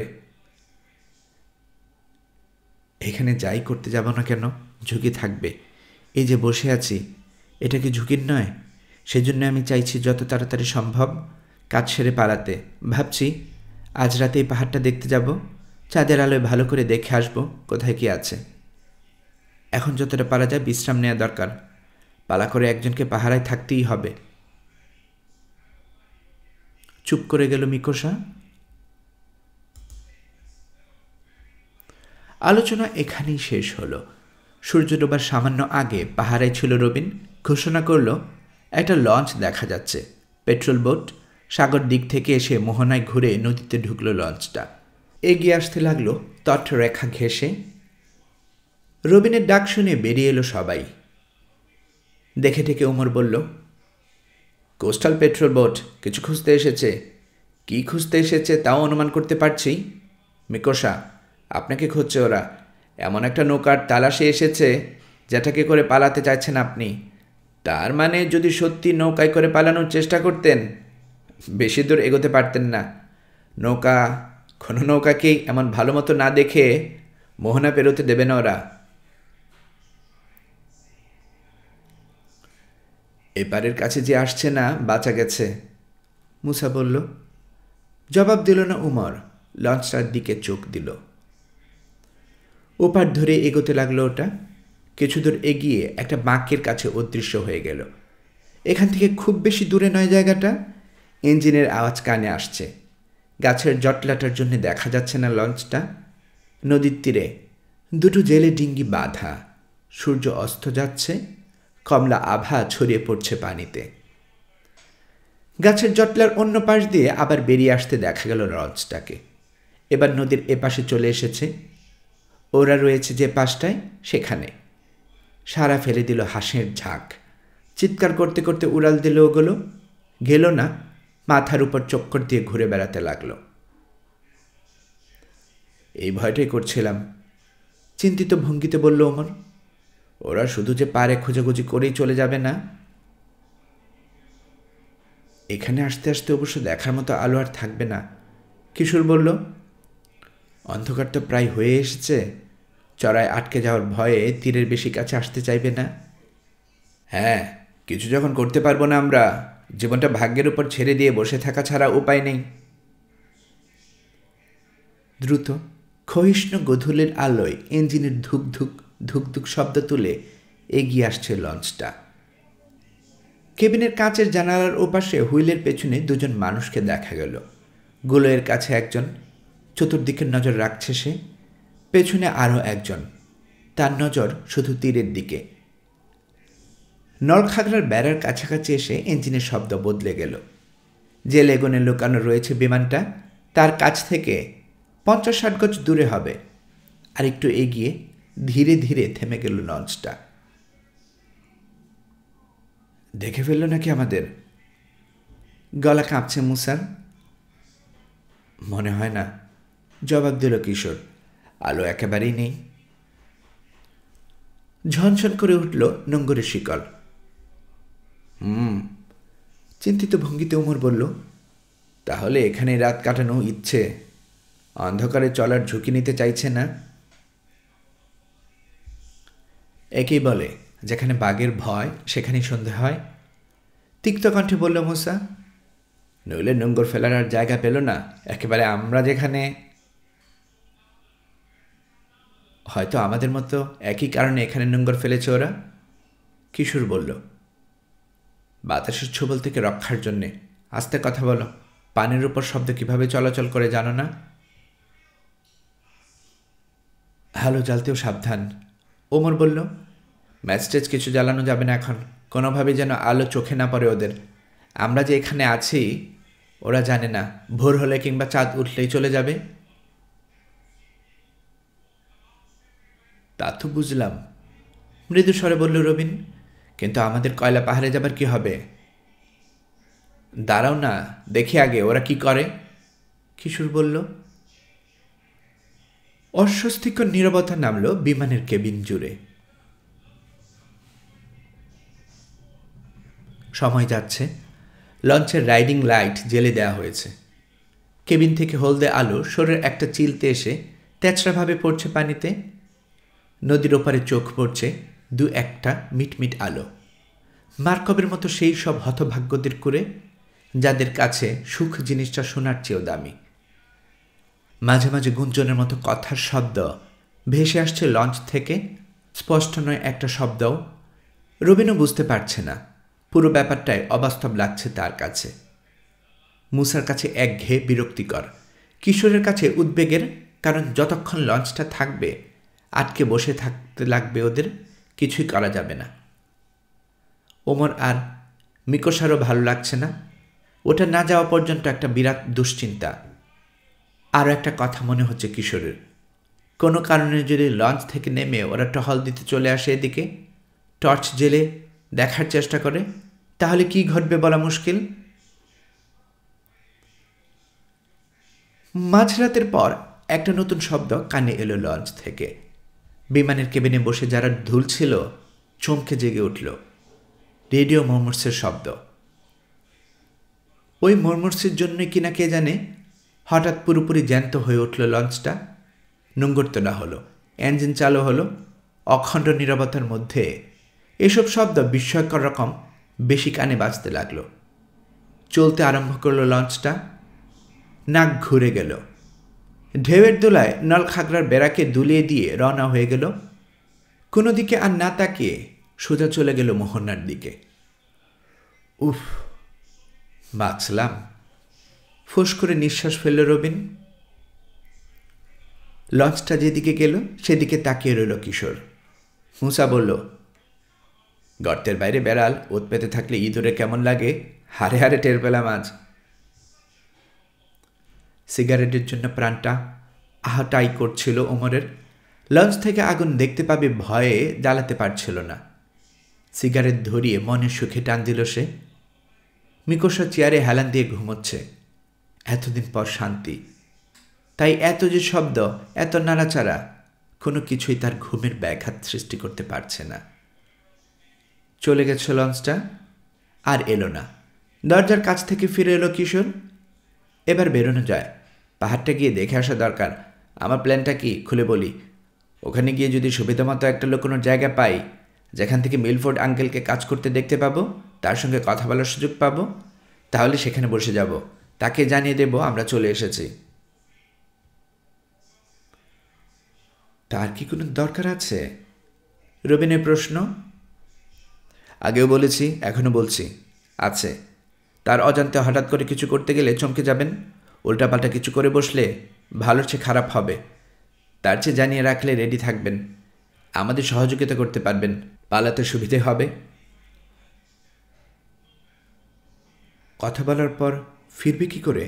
এখানে যাই করতে যাব না কেন ঝুঁকি থাকবে। এই যে বসে আছি, এটা কি ঝুঁকির নয়? সেজন্য আমি চাইছি যত তাড়াতাড়ি সম্ভব কাজ সেরে পালাতে। ভাবছি আজ রাতে এই পাহাড়টা দেখতে যাব, চাঁদের আলোয় ভালো করে দেখে আসবো কোথায় কি আছে। এখন যতটা পারা যায় বিশ্রাম নেওয়া দরকার। পালা করে একজনকে পাহারায় থাকতেই হবে। চুপ করে গেল মিকোসা। আলোচনা এখানেই শেষ হলো। সূর্য ডোবার সামান্য আগে পাহারায় ছিল রবিন। ঘোষণা করল, একটা লঞ্চ দেখা যাচ্ছে, পেট্রোল বোট। সাগর দিক থেকে এসে মোহনায় ঘুরে নদীতে ঢুকলো লঞ্চটা। এগিয়ে আসতে লাগলো তটরেখা ঘেঁষে। রবিনের ডাক শুনে বেরিয়ে এলো সবাই। দেখে ঠেকে ওমর বলল, কোস্টাল পেট্রোল বোট কিছু খুঁজতে এসেছে। কি খুঁজতে এসেছে তাও অনুমান করতে পারছি। মিকোসা, আপনাকে খুঁজছে ওরা। এমন একটা নৌকার তালাশে এসেছে যেটাকে করে পালাতে চাইছেন আপনি। তার মানে যদি সত্যি নৌকায় করে পালানোর চেষ্টা করতেন, বেশি দূর এগোতে পারতেন না। কোনো নৌকাকেই এমন ভালো মতো না দেখে মোহনা পেরোতে দেবে না ওরা। এপারের কাছে যে আসছে না বাঁচা গেছে, মুসা বলল। জবাব দিল না উমর। লঞ্চটার দিকে চোখ দিল। ওপার ধরে এগোতে লাগলো ওটা। কিছু দূর এগিয়ে একটা বাঁকের কাছে অদৃশ্য হয়ে গেল। এখান থেকে খুব বেশি দূরে নয় জায়গাটা। ইঞ্জিনের আওয়াজ কানে আসছে। গাছের জটলাটার জন্য দেখা যাচ্ছে না লঞ্চটা। নদীর তীরে দুটো জেলে ডিঙ্গি বাঁধা। সূর্য অস্ত যাচ্ছে, কমলা আভা ছড়িয়ে পড়ছে পানিতে। গাছের জটলার অন্য পাশ দিয়ে আবার বেরিয়ে আসতে দেখা গেল লঞ্চটাকে। এবার নদীর এপাশে চলে এসেছে। ওরা রয়েছে যে পাশটায়, সেখানে। সারা ফেলে দিল হাসির ঝাঁক। চিৎকার করতে করতে উড়াল দিল ওগুলো। গেল না, মাথার উপর চক্কর দিয়ে ঘুরে বেড়াতে লাগলো। এই ভয়টাই করছিলাম, চিন্তিত ভঙ্গিতে বলল ওমর। ওরা শুধু যে পারে খোঁজাখুঁজি করেই চলে যাবে না। এখানে আসতে আসতে অবশ্য দেখার মতো আলো আর থাকবে না, কিশোর বলল। অন্ধকার তো প্রায় হয়ে এসেছে। চড়ায় আটকে যাওয়ার ভয়ে তীরের বেশি কাছে আসতে চাইবে না। হ্যাঁ, কিছু যখন করতে পারবো না আমরা, জীবনটা ভাগ্যের উপর ছেড়ে দিয়ে বসে থাকা ছাড়া উপায় নেই। দ্রুত ক্ষয়িষ্ণু গোধূলির আলোয় ইঞ্জিনের ধুক ধুক ধুক ধুক শব্দ তুলে এগিয়ে আসছে লঞ্চটা। কেবিনের কাঁচের জানালার ওপাশে হুইলের পেছনে দুজন মানুষকে দেখা গেল। গুলোয়ের কাছে একজন, চতুর্দিকের নজর রাখছে সে। পেছনে আরও একজন, তার নজর শুধু তীরের দিকে। নলখাগড়ার বেড়ার কাছাকাছি এসে ইঞ্জিনের শব্দ বদলে গেল। যে লেগুনে লুকানো রয়েছে বিমানটা, তার কাছ থেকে 50-60 গজ দূরে হবে। আর একটু এগিয়ে ধীরে ধীরে থেমে গেল লঞ্চটা। দেখে ফেলল নাকি আমাদের? গলা কাঁপছে মুসার। মনে হয় না, জবাব দিল কিশোর। আলো একেবারেই নেই। ঝনঝন করে উঠল নোঙ্গরের শিকল। চিন্তিত ভঙ্গিতে ওমর বলল, তাহলে এখানে রাত কাটানো ইচ্ছে। অন্ধকারে চলার ঝুঁকি নিতে চাইছে না। একেই বলে, যেখানে বাঘের ভয় সেখানেই সন্ধে হয়। তিক্ত কণ্ঠে বলল মুসা। নইলে নোঙ্গর ফেলার আর জায়গা পেল না। একেবারে আমরা যেখানে। হয়তো আমাদের মতো একই কারণে এখানে নোঙ্গর ফেলেছে ওরা, কিশোর বলল। বাতাসের ছোবল থেকে রক্ষার জন্যে। আস্তে কথা বলো। পানির উপর শব্দ কিভাবে চলাচল করে জানো না? আলো জ্বালতেও সাবধান, ওমর বলল। ম্যাচটেজ কিছু জ্বালানো যাবে না এখন। কোনোভাবে যেন আলো চোখে না পড়ে ওদের। আমরা যে এখানে আছি ওরা জানে না। ভোর হলে কিংবা চাঁদ উঠলেই চলে যাবে। তা তো বুঝলাম, মৃদু স্বরে বলল রবিন, কিন্তু আমাদের কয়লা পাহাড়ে যাবার কি হবে? দাঁড়াও না, দেখি আগে ওরা কি করে, কিশোর বলল। অস্বস্তিকর নীরবতা নামল বিমানের কেবিন জুড়ে। সময় যাচ্ছে, লঞ্চের রাইডিং লাইট জ্বেলে দেওয়া হয়েছে। কেবিন থেকে হলদে আলো সরের একটা চিলতে এসে তেচড়াভাবে পড়ছে পানিতে। নদীর ওপারে চোখ পড়ছে দু একটা মিটমিট আলো, মার্কবের মতো সেই সব হতভাগ্যদের করে যাদের কাছে সুখ জিনিসটা শোনার চেয়েও দামি। মাঝে মাঝে গুঞ্জনের মতো কথার শব্দ ভেসে আসছে লঞ্চ থেকে, স্পষ্ট নয় একটা শব্দও। রবিনও বুঝতে পারছে না, পুরো ব্যাপারটাই অবাস্তব লাগছে তার কাছে। মুসার কাছে একঘেয়ে বিরক্তিকর, কিশোরের কাছে উদ্বেগের, কারণ যতক্ষণ লঞ্চটা থাকবে আটকে বসে থাকতে লাগবে ওদের, কিছুই করা যাবে না। ওমর আর মিকোসারও ভালো লাগছে না, ওটা না যাওয়া পর্যন্ত একটা বিরাট দুশ্চিন্তা। আরও একটা কথা মনে হচ্ছে কিশোরের, কোনো কারণে যদি লঞ্চ থেকে নেমে ওরা টহল দিতে চলে আসে এদিকে, টর্চ জেলে দেখার চেষ্টা করে, তাহলে কি ঘটবে বলা মুশকিল। মাঝরাতের পর একটা নতুন শব্দ কানে এলো লঞ্চ থেকে। বিমানের কেবিনে বসে যারা ঢুলছিল চমকে জেগে উঠল। রেডিও মর্মর্সের শব্দ। ওই মর্মর্সের জন্যই কিনা কে জানে হঠাৎ পুরোপুরি জ্যান্ত হয়ে উঠল লঞ্চটা। নোঙর তোলা হলো, ইঞ্জিন চালু হলো। অখণ্ড নীরবতার মধ্যে এসব শব্দ বিস্ময়কর রকম বেশি কানে বাজতে লাগলো। চলতে আরম্ভ করলো লঞ্চটা। নাক ঘুরে গেল। ঢেউয়ের দোলায় নলখাগড়ার বেড়াকে দুলিয়ে দিয়ে রওনা হয়ে গেল। কোনো দিকে আর না তাকিয়ে সোজা চলে গেল মোহনার দিকে। উফ, বাঁচলাম, ফুস করে নিঃশ্বাস ফেলল রবিন। লঞ্চটা যেদিকে গেল সেদিকে তাকিয়ে রইল কিশোর। মুসা বলল, গর্তের বাইরে বেড়াল ওত পেতে থাকলে ইঁদুরে কেমন লাগে হারে হারে টের পেলাম আজ। সিগারেটের জন্য প্রাণটা আহাটাই করছিল ওমরের। লঞ্চ থেকে আগুন দেখতে পাবে ভয়ে জ্বালাতে পারছিল না। সিগারেট ধরিয়ে মনের সুখে টান দিল সে। মিকোসা চেয়ারে হেলান দিয়ে ঘুমোচ্ছে। এতদিন পর শান্তি, তাই এত যে শব্দ, এত নাড়াচাড়া, কোনো কিছুই তার ঘুমের ব্যাঘাত সৃষ্টি করতে পারছে না। চলে গেছে লঞ্চটা, আর এলো না। দরজার কাছ থেকে ফিরে এলো কিশোর। এবার বেরোনো যায়, পাহাড়টা গিয়ে দেখে আসা দরকার। আমার প্ল্যানটা কি খুলে বলি, ওখানে গিয়ে যদি সুবিধামতো একটা লুকোনোর জায়গা পাই, যেখান থেকে মিলফোর্ড আঙ্কেলকে কাজ করতে দেখতে পাবো, তার সঙ্গে কথা বলার সুযোগ পাবো, তাহলে সেখানে বসে যাব, তাকে জানিয়ে দেব আমরা চলে এসেছি। তার কি কোনো দরকার আছে? রবিনের প্রশ্ন। আগেও বলেছি, এখনও বলছি, আছে। তার অজান্তে হঠাৎ করে কিছু করতে গেলে চমকে যাবেন, উল্টাপাল্টা কিছু করে বসলে ভালোর চেয়ে খারাপ হবে। তার চেয়ে জানিয়ে রাখলে রেডি থাকবেন, আমাদের সহযোগিতা করতে পারবেন, পালাতে সুবিধে হবে। কথা বলার পর ফিরবে কি করে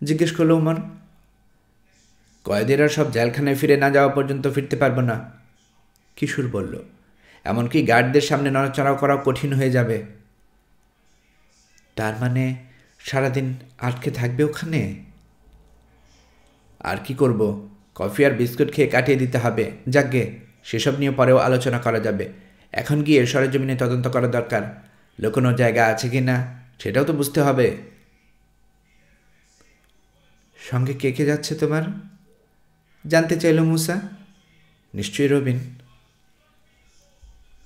জিজ্ঞেস করল ওমর। কয়েদিরা সব জেলখানায় ফিরে না যাওয়া পর্যন্ত ফিরতে পারবো না, কিশোর বলল। এমনকি গার্ডদের সামনে নড়াচড়াও করা কঠিন হয়ে যাবে। তার মানে সারাদিন আটকে থাকবে ওখানে? আর কি করব, কফি আর বিস্কুট খেয়ে কাটিয়ে দিতে হবে। যাকগে, সেসব নিয়ে পরেও আলোচনা করা যাবে। এখন গিয়ে সরেজমিনে তদন্ত করা দরকার, লুকোনোর জায়গা আছে কি না সেটাও তো বুঝতে হবে। সঙ্গে কে কে যাচ্ছে তোমার জানতে চাইল মুসা। নিশ্চয়ই রবিন।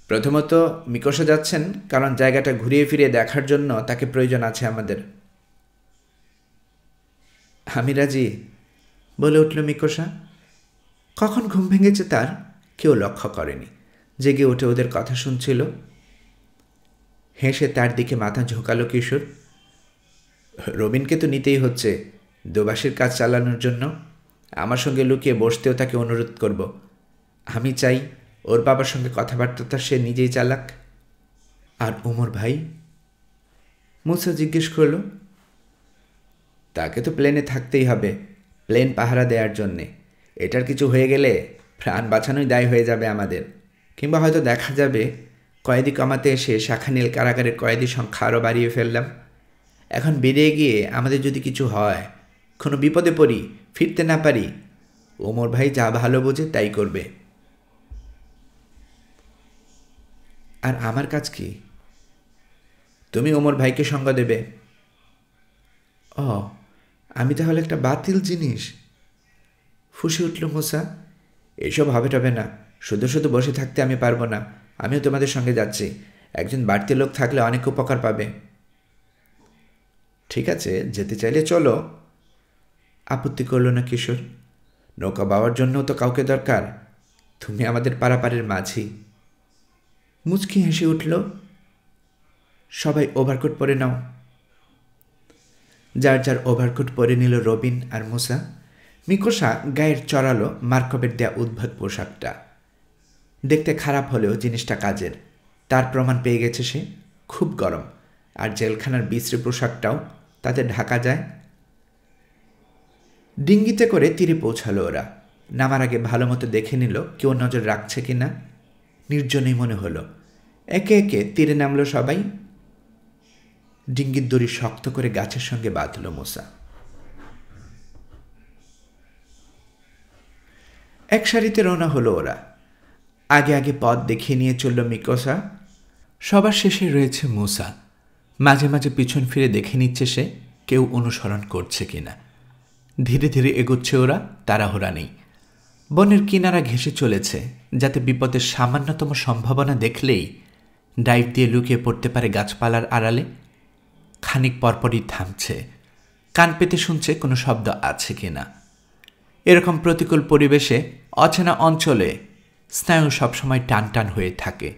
প্রথমত মিকোসা যাচ্ছেন, কারণ জায়গাটা ঘুরিয়ে ফিরিয়ে দেখার জন্য তাকে প্রয়োজন আছে আমাদের। আমি রাজি, বলে উঠল মিকোসা। কখন ঘুম ভেঙেছে তার কেউ লক্ষ্য করেনি, জেগে উঠে ওদের কথা শুনছিল। হেসে তার দিকে মাথা ঝোঁকালো কিশোর। রবিনকে তো নিতেই হচ্ছে দুবাসের কাজ চালানোর জন্য। আমার সঙ্গে লুকিয়ে বসতেও তাকে অনুরোধ করব। আমি চাই ওর বাবার সঙ্গে কথাবার্তা সে নিজেই চালাক। আর ওমর ভাই? মুসা জিজ্ঞেস করল। তাকে তো প্লেনে থাকতেই হবে, প্লেন পাহারা দেওয়ার জন্যে। এটার কিছু হয়ে গেলে প্রাণ বাঁচানোই দায় হয়ে যাবে আমাদের, কিংবা হয়তো দেখা যাবে কয়েদি কমাতে এসে শাখানীল কারাগারের কয়েদির সংখ্যা আরও বাড়িয়ে ফেললাম। এখন বেরিয়ে গিয়ে আমাদের যদি কিছু হয়, কোনো বিপদে পড়ি, ফিরতে না পারি, ওমর ভাই যা ভালো বোঝে তাই করবে। আর আমার কাজ কি? তুমি ওমর ভাইকে সঙ্গ দেবে। ও, আমি তাহলে একটা বাতিল জিনিস? ফুঁসে উঠল মুসা। এসব হবে টবে না, শুধু শুধু বসে থাকতে আমি পারবো না। আমিও তোমাদের সঙ্গে যাচ্ছি। একজন বাড়তি লোক থাকলে অনেক উপকার পাবে। ঠিক আছে, যেতে চাইলে চলো। আপত্তি করল না কিশোর। নৌকা বাওয়ার জন্যও তো কাউকে দরকার। তুমি আমাদের পারাপারের মাঝি। মুচকি হেসে উঠল। সবাই ওভারকোট পরে নাও। যার যার ওভারকোট পরে নিল রবিন আর মুসা। মিকোসা গায়ের চড়ালো মার্কবের দেয়া উদ্ভট পোশাকটা। দেখতে খারাপ হলেও জিনিসটা কাজের। তার প্রমাণ পেয়ে গেছে সে। খুব গরম, আর জেলখানার বিশ্রী পোশাকটাও তাতে ঢাকা যায়। ডিঙ্গিতে করে তীরে পৌঁছালো ওরা। নামার আগে ভালো মতো দেখে নিল কেউ নজর রাখছে কি না। নির্জনই মনে হলো। একে একে তীরে নামলো সবাই। ডিঙ্গির দড়ি শক্ত করে গাছের সঙ্গে বাঁধল মুসা। এক সারিতে রওনা হলো ওরা। আগে আগে পথ দেখিয়ে নিয়ে চলল মিকোসা। সবার শেষে রয়েছে মুসা। মাঝে মাঝে পিছন ফিরে দেখে নিচ্ছে সে কেউ অনুসরণ করছে কিনা। ধীরে ধীরে এগোচ্ছে ওরা, তাড়াহুড়া নেই। বনের কিনারা ঘেঁষে চলেছে, যাতে বিপদের সামান্যতম সম্ভাবনা দেখলেই ডাইভ দিয়ে লুকিয়ে পড়তে পারে গাছপালার আড়ালে। খানিক পরপরই থামছে, কান পেতে শুনছে কোনো শব্দ আছে কিনা। এরকম প্রতিকূল পরিবেশে অচেনা অঞ্চলে স্নায়ু সবসময় টান টান হয়ে থাকে।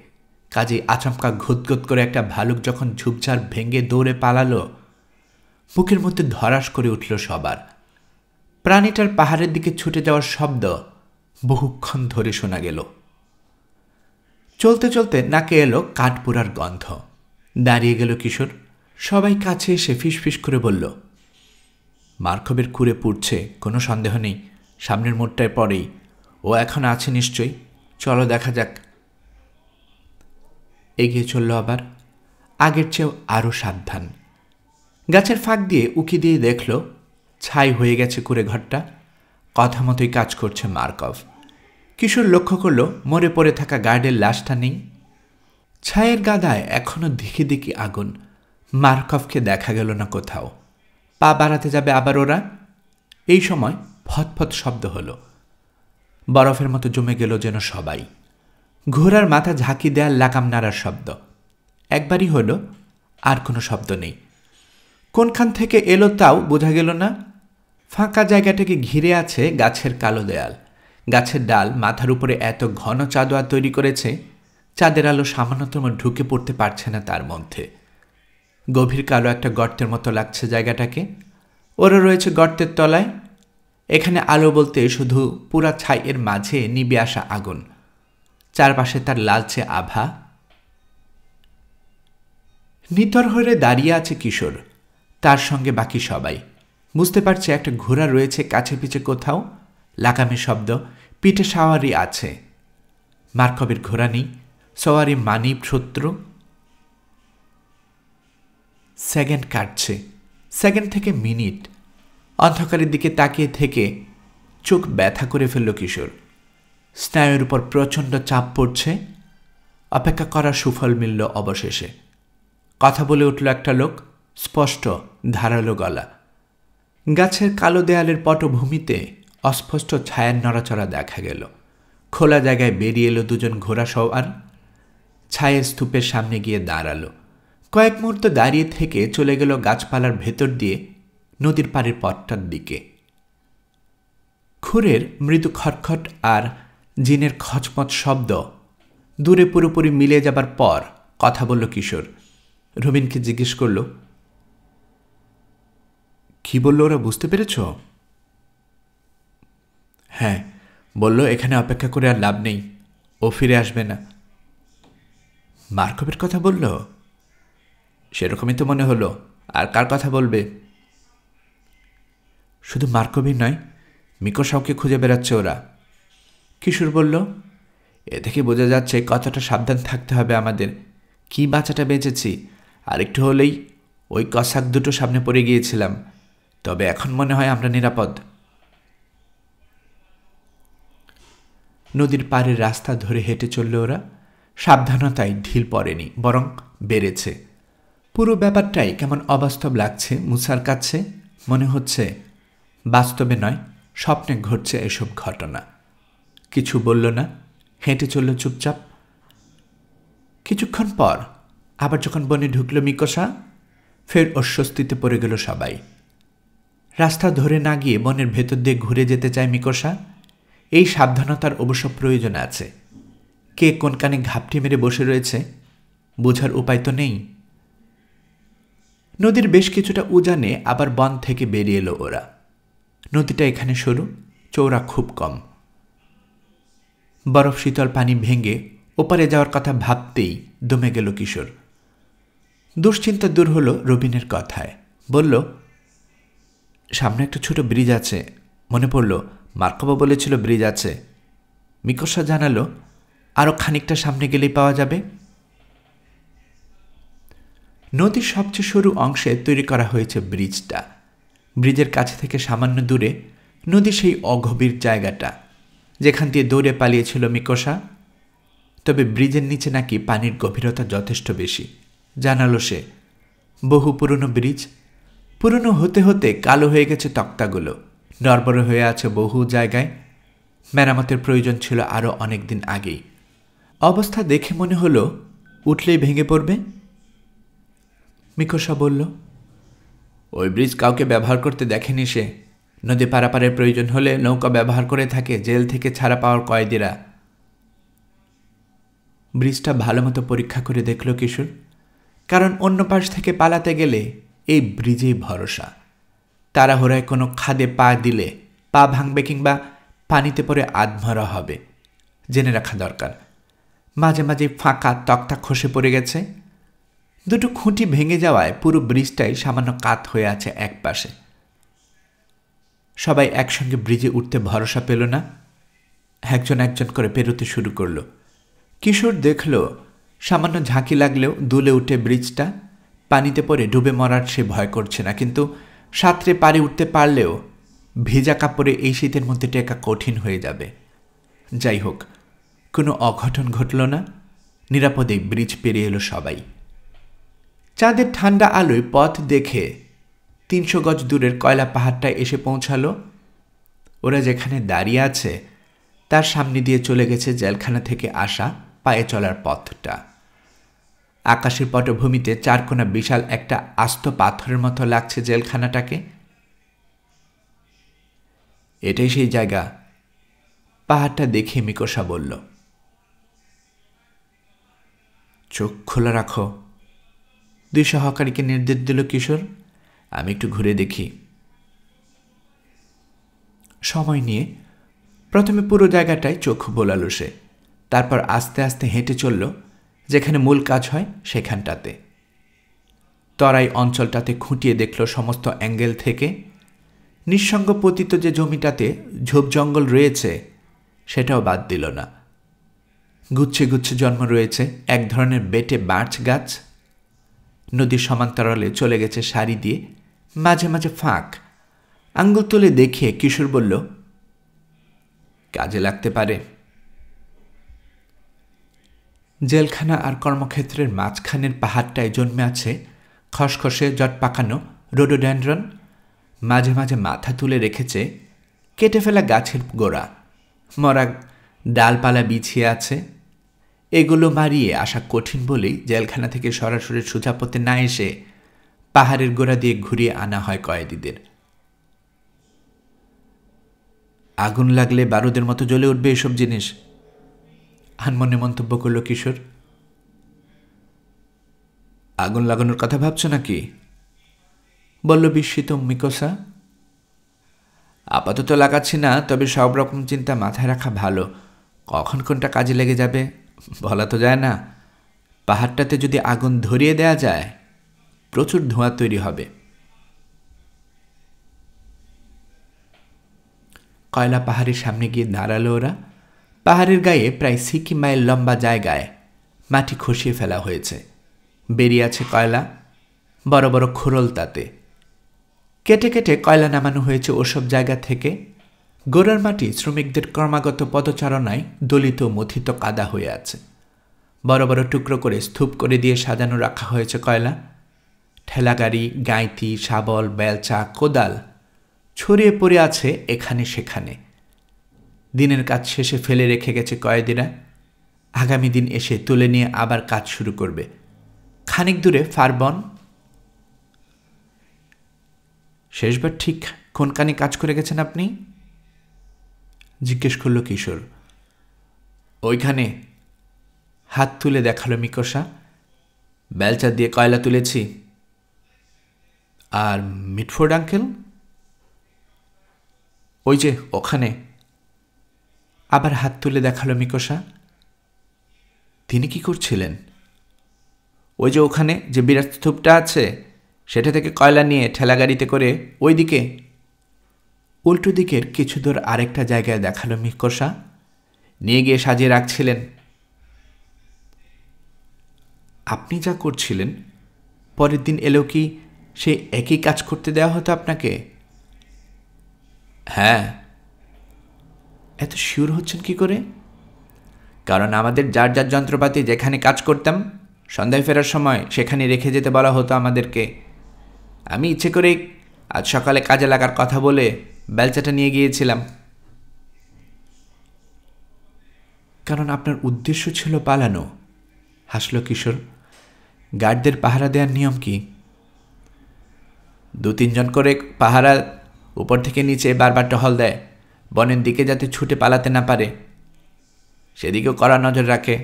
কাজেই আচমকা ঘুতঘুত করে একটা ভালুক যখন ঝুপঝাড় ভেঙে দৌড়ে পালালো, বুকের মধ্যে ধরাস করে উঠল সবার। প্রাণীটার পাহাড়ের দিকে ছুটে যাওয়ার শব্দ বহুক্ষণ ধরে শোনা গেল। চলতে চলতে নাকে এলো কাঠপোড়ার গন্ধ। দাঁড়িয়ে গেল কিশোর। সবাই কাছে এসে ফিসফিস করে বলল, মার্কবের কুড়ে পুড়ছে, কোনো সন্দেহ নেই। সামনের মোড়টায় পরেই ও এখন আছে নিশ্চয়ই। চলো দেখা যাক। এগিয়ে চলল আবার, আগের চেয়েও আরও সাবধান। গাছের ফাঁক দিয়ে উকি দিয়ে দেখল ছাই হয়ে গেছে কুড়ে ঘরটা। কথা মতোই কাজ করছে মার্কভ। কিশোর লক্ষ্য করল মরে পড়ে থাকা গার্ডের লাশটা নেই। ছায়ের গাদায় এখনো দিকে দিকে আগুন। মার্কভকে দেখা গেল না কোথাও। পা বাড়াতে যাবে আবার ওরা। এই সময় ফতফত শব্দ হলো। বরফের মতো জমে গেল যেন সবাই। ঘোড়ার মাথা ঝাঁকি দেয়ার লাগাম নাড়ার শব্দ। একবারই হলো, আর কোনো শব্দ নেই। কোনখান থেকে এলো তাও বোঝা গেল না। ফাঁকা জায়গাটাকে ঘিরে আছে গাছের কালো দেয়াল। গাছের ডাল মাথার উপরে এত ঘন চাদোয়া তৈরি করেছে, চাঁদের আলো সামান্যতম ঢুকে পড়তে পারছে না তার মধ্যে। গভীর কালো একটা গর্তের মতো লাগছে জায়গাটাকে। ওরা রয়েছে গর্তের তলায়। এখানে আলো বলতে শুধু পুরা ছাইয়ের মাঝে নিবে আসা আগুন। চারপাশে তার লালচে আভা। নিতর হয়ে দাঁড়িয়ে আছে কিশোর, তার সঙ্গে বাকি সবাই। বুঝতে পারছে একটা ঘোড়া রয়েছে কাছে পিছে কোথাও। লাগামের শব্দ, পিঠে সাওয়ারি আছে। মার্কবের ঘোড়া নেই, সওয়ারি মানিব শত্রু। সেকেন্ড কাটছে, সেকেন্ড থেকে মিনিট। অন্ধকারের দিকে তাকিয়ে থেকে চোখ ব্যথা করে ফেলল কিশোর। স্নায়ুর উপর প্রচণ্ড চাপ পড়ছে। অপেক্ষা করার সুফল মিলল অবশেষে। কথা বলে উঠল একটা লোক, স্পষ্ট ধারালো গলা। গাছের কালো দেয়ালের পটভূমিতে অস্পষ্ট ছায়ার নড়াচড়া দেখা গেল। খোলা জায়গায় বেরিয়ে এলো দুজন ঘোড়া সওয়ার। ছায়ের স্তূপের সামনে গিয়ে দাঁড়ালো। কয়েক মুহূর্ত দাঁড়িয়ে থেকে চলে গেল গাছপালার ভেতর দিয়ে নদীর পাড়ের পথটার দিকে। খুরের মৃদু খটখট আর জিনের খচমচ শব্দ দূরে পুরোপুরি মিলে যাবার পর কথা বলল কিশোর। রবিনকে জিজ্ঞেস করল, কি বলল ওরা, বুঝতে পেরেছ? হ্যাঁ, বলল এখানে অপেক্ষা করে আর লাভ নেই, ও ফিরে আসবে না। মার্কবের কথা বলল? সেরকমই তো মনে হলো। আর কার কথা বলবে? শুধু মার্কবই নয়, মিকোসাওকে খুঁজে বেড়াচ্ছে ওরা। কিশোর বলল, এ থেকে বোঝা যাচ্ছে কতটা সাবধান থাকতে হবে আমাদের। কি বাঁচাটা বেঁচেছি, আরেকটু হলেই ওই কসাক দুটো সামনে পড়ে গিয়েছিলাম। তবে এখন মনে হয় আমরা নিরাপদ। নদীর পাড়ের রাস্তা ধরে হেঁটে চলল ওরা। সাবধানতায় ঢিল পড়েনি, বরং বেড়েছে। পুরো ব্যাপারটাই কেমন অবাস্তব লাগছে মুসার কাছে। মনে হচ্ছে বাস্তবে নয়, স্বপ্নে ঘটছে এসব ঘটনা। কিছু বলল না, হেঁটে চলল চুপচাপ। কিছুক্ষণ পর আবার যখন বনে ঢুকল মিকোসা, ফের অস্বস্তিতে পড়ে গেল সবাই। রাস্তা ধরে না গিয়ে বনের ভেতর দিয়ে ঘুরে যেতে চায় মিকোসা। এই সাবধানতার অবশ্য প্রয়োজন আছে। কে কোন কানে ঘাপটি মেরে বসে রয়েছে বোঝার উপায় তো নেই। নদীর বেশ কিছুটা উজানে আবার বন থেকে বেরিয়ে এলো ওরা। নদীটা এখানে সরু, চওড়া খুব কম। বরফ শীতল পানি ভেঙে ওপারে যাওয়ার কথা ভাবতেই দমে গেল কিশোর। দুশ্চিন্তা দূর হলো রবিনের কথায়। বলল, সামনে একটা ছোট ব্রিজ আছে। মনে পড়ল মার্কবা বলেছিল ব্রিজ আছে। মিকোসা জানালো, আরও খানিকটা সামনে গেলেই পাওয়া যাবে। নদীর সবচেয়ে সরু অংশে তৈরি করা হয়েছে ব্রিজটা। ব্রিজের কাছে থেকে সামান্য দূরে নদীর সেই অগভীর জায়গাটা, যেখান দিয়ে দৌড়ে পালিয়েছিল মিকোসা। তবে ব্রিজের নিচে নাকি পানির গভীরতা যথেষ্ট বেশি, জানালো সে। বহু পুরনো ব্রিজ, পুরনো হতে হতে কালো হয়ে গেছে তক্তাগুলো, নড়বড়ে হয়ে আছে বহু জায়গায়। মেরামতের প্রয়োজন ছিল আরও অনেক দিন আগেই। অবস্থা দেখে মনে হলো উঠলেই ভেঙে পড়বে। মিকোসা বলল, ওই ব্রিজ কাউকে ব্যবহার করতে দেখেনি সে। নদী পারাপারের প্রয়োজন হলে নৌকা ব্যবহার করে থাকে জেল থেকে ছাড়া পাওয়ার কয়েদিরা। ব্রিজটা ভালো মতো পরীক্ষা করে দেখল কিশোর, কারণ অন্য পাশ থেকে পালাতে গেলে এই ব্রিজেই ভরসা। তাড়াহুড়ায় কোনো খাদে পা দিলে পা ভাঙবে কিংবা পানিতে পড়ে আধমরা হবে, জেনে রাখা দরকার। মাঝে মাঝে ফাঁকা তক্তা খসে পড়ে গেছে। দুটো খুঁটি ভেঙে যাওয়ায় পুরো ব্রিজটাই সামান্য কাত হয়ে আছে এক পাশে। সবাই একসঙ্গে ব্রিজে উঠতে ভরসা পেল না। একজন একজন করে পেরোতে শুরু করল। কিশোর দেখল সামান্য ঝাঁকি লাগলেও দুলে উঠে ব্রিজটা। পানিতে পড়ে ডুবে মরার সে ভয় করছে না, কিন্তু সাঁতরে পাড়ে উঠতে পারলেও ভেজা কাপড়ে এই শীতের মধ্যে টেকা কঠিন হয়ে যাবে। যাই হোক, কোনো অঘটন ঘটল না। নিরাপদে ব্রিজ পেরিয়ে এলো সবাই। চাঁদের ঠান্ডা আলোয় পথ দেখে 300 গজ দূরের কয়লা পাহাড়টায় এসে পৌঁছালো। ওরা যেখানে দাঁড়িয়ে আছে তার সামনে দিয়ে চলে গেছে জেলখানা থেকে আসা পায়ে চলার পথটা। আকাশের পটভূমিতে চারকোনা বিশাল একটা আস্ত পাথরের মতো লাগছে জেলখানাটাকে। এটাই সেই জায়গা, পাহাড়টা দেখে মিকোসা বলল। চোখ খোলা রাখো, 2 সহকারীকে নির্দেশ দিল কিশোর। আমি একটু ঘুরে দেখি। সময় নিয়ে প্রথমে পুরো জায়গাটায় চোখ বোলালো সে। তারপর আস্তে আস্তে হেঁটে চলল যেখানে মূল কাজ হয় সেখানটাতে। তরাই অঞ্চলটাতে খুঁটিয়ে দেখল সমস্ত অ্যাঙ্গেল থেকে। নিঃসঙ্গ পতিত যে জমিটাতে ঝোপ জঙ্গল রয়েছে সেটাও বাদ দিল না। গুচ্ছে গুচ্ছে জন্ম রয়েছে এক ধরনের বেটে বাঁচ গাছ। নদীর সমান্তরালে চলে গেছে সারি দিয়ে, মাঝে মাঝে ফাঁক। আঙ্গুল তুলে দেখিয়ে কিশোর বলল, কাজে লাগতে পারে। জেলখানা আর কর্মক্ষেত্রের মাঝখানের পাহাড়টায় জন্মে আছে খসখসে জট পাকানো রোডোডেনড্রন। মাঝে মাঝে মাথা তুলে রেখেছে কেটে ফেলা গাছের গোড়া। মরা ডালপালা বিছিয়ে আছে। এগুলো মারিয়ে আসা কঠিন বলেই জেলখানা থেকে সরাসরি সোজা পথে না এসে পাহাড়ের গোড়া দিয়ে ঘুরিয়ে আনা হয় কয়েদিদের। আগুন লাগলে বারুদের মতো জ্বলে উঠবে এসব জিনিস, আনমনে মন্তব্য করল কিশোর। আগুন লাগানোর কথা ভাবছ নাকি? বলল বিস্মিত মিকোসা। আপাতত লাগাচ্ছি না, তবে সব রকম চিন্তা মাথায় রাখা ভালো। কখন কোনটা কাজে লেগে যাবে বলা তো যায় না। পাহাড়টাতে যদি আগুন ধরিয়ে দেয়া যায় প্রচুর ধোঁয়া তৈরি হবে। কয়লা পাহাড়ের সামনে গিয়ে দাঁড়ালো ওরা। পাহাড়ের গায়ে প্রায় 6 মাইল লম্বা জায়গায় মাটি খসিয়ে ফেলা হয়েছে। বেরিয়ে আছে কয়লা, বড় বড় খোরল তাতে। কেটে কেটে কয়লা নামানো হয়েছে ওসব জায়গা থেকে। গোড়ার মাটি শ্রমিকদের ক্রমাগত পদচারণায় দলিত মথিত কাদা হয়ে আছে। বড় বড় টুকরো করে স্তূপ করে দিয়ে সাজানো রাখা হয়েছে কয়লা। ঠেলাগাড়ি, গাঁইতি, শাবল, বেলচা, কোদাল ছড়িয়ে পড়ে আছে এখানে সেখানে। দিনের কাজ শেষে ফেলে রেখে গেছে কয়েদিরা। আগামী দিন এসে তুলে নিয়ে আবার কাজ শুরু করবে। খানিক দূরে ফারবন। শেষবার ঠিক কোনখানে কাজ করে গেছেন আপনি? জিজ্ঞেস করল কিশোর। ওইখানে, হাত তুলে দেখালো মিকোসা। বেলচা দিয়ে কয়লা তুলেছি। আর মিটফোর্ড আঙ্কেল? ওই যে ওখানে। আবার হাত তুলে দেখালো মিকোসা। তিনি কি করছিলেন? ওই যে ওখানে যে বিরাট স্তূপটা আছে, সেটা থেকে কয়লা নিয়ে ঠেলাগাড়িতে করে ওই দিকে। উল্টো দিকের কিছু দূর আরেকটা জায়গায় দেখালো মিকোসা। নিয়ে গিয়ে সাজিয়ে রাখছিলেন। আপনি যা করছিলেন, পরের দিন এলেও কি সেই একই কাজ করতে দেওয়া হতো আপনাকে? হ্যাঁ। এত শিওর হচ্ছেন কি করে? কারণ আমাদের যার যার যন্ত্রপাতি যেখানে কাজ করতাম, সন্ধ্যায় ফেরার সময় সেখানে রেখে যেতে বলা হতো আমাদেরকে। আমি ইচ্ছে করেই আজ সকালে কাজে লাগার কথা বলে বেলচাটা নিয়ে গিয়েছিলাম। কারণ আপনার উদ্দেশ্য ছিল পালানো, হাসল কিশোর। গার্ডদের পাহারা দেওয়ার নিয়ম কি? 2-3 জন করে পাহারা উপর থেকে নিচে বারবার টহল দেয়, বনের দিকে যাতে ছুটে পালাতে না পারে, সেদিকেও কড়া নজর রাখে।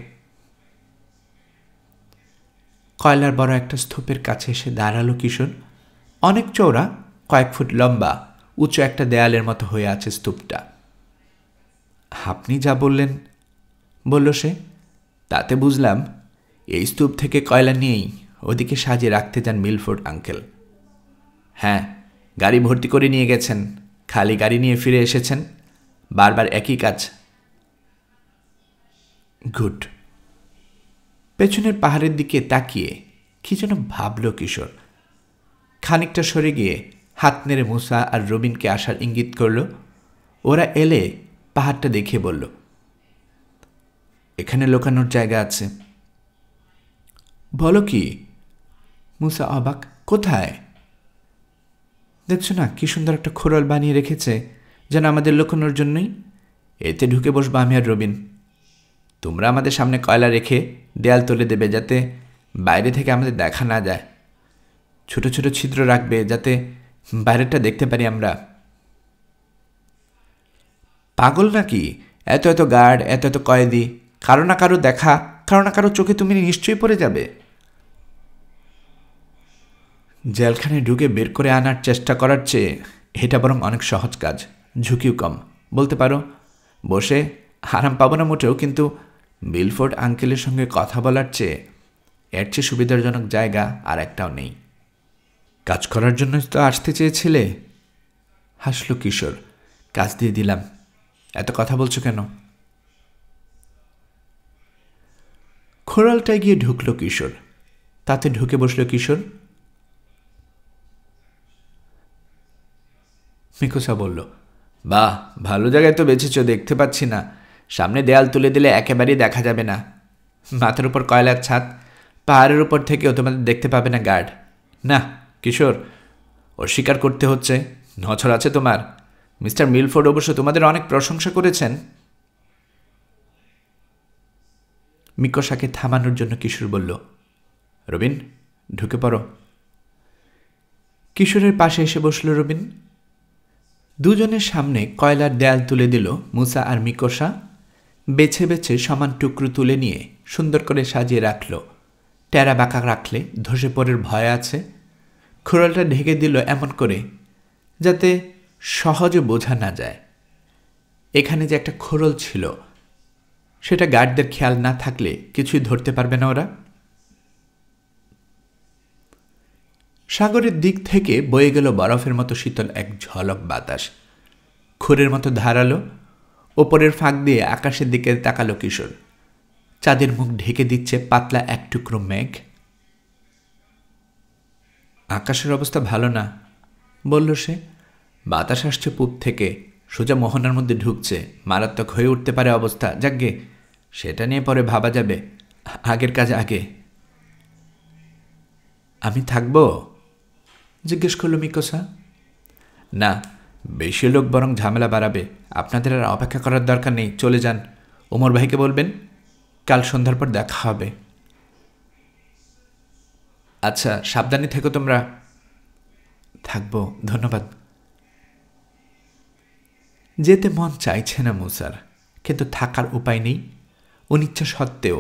কয়লার বড় একটা স্তূপের কাছে এসে দাঁড়ালো কিশোর। অনেক চওড়া, কয়েক ফুট লম্বা, উঁচু একটা দেয়ালের মতো হয়ে আছে স্তূপটা। আপনি যা বললেন, বলল সে, তাতে বুঝলাম এই স্তূপ থেকে কয়লা নিয়েই ওদিকে সাজিয়ে রাখতে যান মিলফোর্ড আঙ্কেল। হ্যাঁ, গাড়ি ভর্তি করে নিয়ে গেছেন, খালি গাড়ি নিয়ে ফিরে এসেছেন। বারবার একই কাজ। গুড। পেছনের পাহাড়ের দিকে তাকিয়ে কি যেন ভাবল কিশোর। খানিকটা সরে গিয়ে হাত নেড়ে মুসা আর রবিনকে আসার ইঙ্গিত করল। ওরা এলে পাহাড়টা দেখে বলল, এখানে লুকানোর জায়গা আছে। বলো কি? মুসা অবাক। কোথায়? দেখছো না কি সুন্দর একটা খোরল বানিয়ে রেখেছে, যেন আমাদের লুকানোর জন্যই। এতে ঢুকে বসবো আমি আর রবিন। তোমরা আমাদের সামনে কয়লা রেখে দেয়াল তুলে দেবে, যাতে বাইরে থেকে আমাদের দেখা না যায়। ছোট ছোট ছিদ্র রাখবে, যাতে বাইরেটা দেখতে পারি আমরা। পাগল নাকি? এত এত গার্ড, এত এত কয়েদি, কারো না কারো দেখা, কারো না কারো চোখে তুমি নিশ্চয়ই পড়ে যাবে। জেলখানে ঢুকে বের করে আনার চেষ্টা করার চেয়ে এটা বরং অনেক সহজ কাজ, ঝুঁকিও কম। বলতে পারো বসে আরাম পাবো না মোটেও, কিন্তু মিলফোর্ড আঙ্কেলের সঙ্গে কথা বলার চেয়ে এর চেয়ে সুবিধাজনক জায়গা আর একটাও নেই। কাজ করার জন্য তো আসতে চেয়েছিলে, হাসল কিশোর। কাজ দিয়ে দিলাম, এত কথা বলছো কেন? খোরালটায় গিয়ে ঢুকল কিশোর। তাতে ঢুকে বসল কিশোর। মিকোসা বলল, বাহ, ভালো জায়গায় তো বেঁচেছ, দেখতে পাচ্ছি না। সামনে দেয়াল তুলে দিলে একেবারেই দেখা যাবে না। মাথার উপর কয়লার ছাদ, পাহাড়ের উপর থেকেও তোমাদের দেখতে পাবে না গার্ড। না কিশোর, অস্বীকার করতে হচ্ছে, নজর আছে তোমার। মিস্টার মিলফোর্ড অবশ্য তোমাদের অনেক প্রশংসা করেছেন। মিকোসাকে থামানোর জন্য কিশোর বলল, রবিন, ঢুকে পড়ো। কিশোরের পাশে এসে বসল রবিন। দুজনের সামনে কয়লার দেয়াল তুলে দিল মুসা আর মিকোসা। বেছে বেছে সমান টুকরো তুলে নিয়ে সুন্দর করে সাজিয়ে রাখল। টেরা বাঁকা রাখলে ধসে পড়ের ভয় আছে। খোরালটা ঢেকে দিল এমন করে যাতে সহজে বোঝা না যায় এখানে যে একটা খোরল ছিল। সেটা গার্ডদের খেয়াল না থাকলে কিছুই ধরতে পারবে না ওরা। সাগরের দিক থেকে বয়ে গেল বরফের মতো শীতল এক ঝলক বাতাস। খুরের মতো ধারালো। ওপরের ফাঁক দিয়ে আকাশের দিকে তাকালো কিশোর। চাঁদের মুখ ঢেকে দিচ্ছে পাতলা এক টুকরো মেঘ। আকাশের অবস্থা ভালো না, বলল সে। বাতাস আসছে পূব থেকে, সোজা মোহনার মধ্যে ঢুকছে, মারাত্মক হয়ে উঠতে পারে অবস্থা। যাকগে, সেটা নিয়ে পরে ভাবা যাবে, আগের কাজ আগে। আমি থাকব? জিজ্ঞেস করল মিকোসা। না, বেশি লোক বরং ঝামেলা বাড়াবে। আপনাদের আর অপেক্ষা করার দরকার নেই, চলে যান। ওমর ভাইকে বলবেন কাল সন্ধ্যার পর দেখা হবে। আচ্ছা, সাবধানে থেকো তোমরা। থাকবো, ধন্যবাদ। যেতে মন চাইছে না মুসার, কিন্তু থাকার উপায় নেই। অনিচ্ছা সত্ত্বেও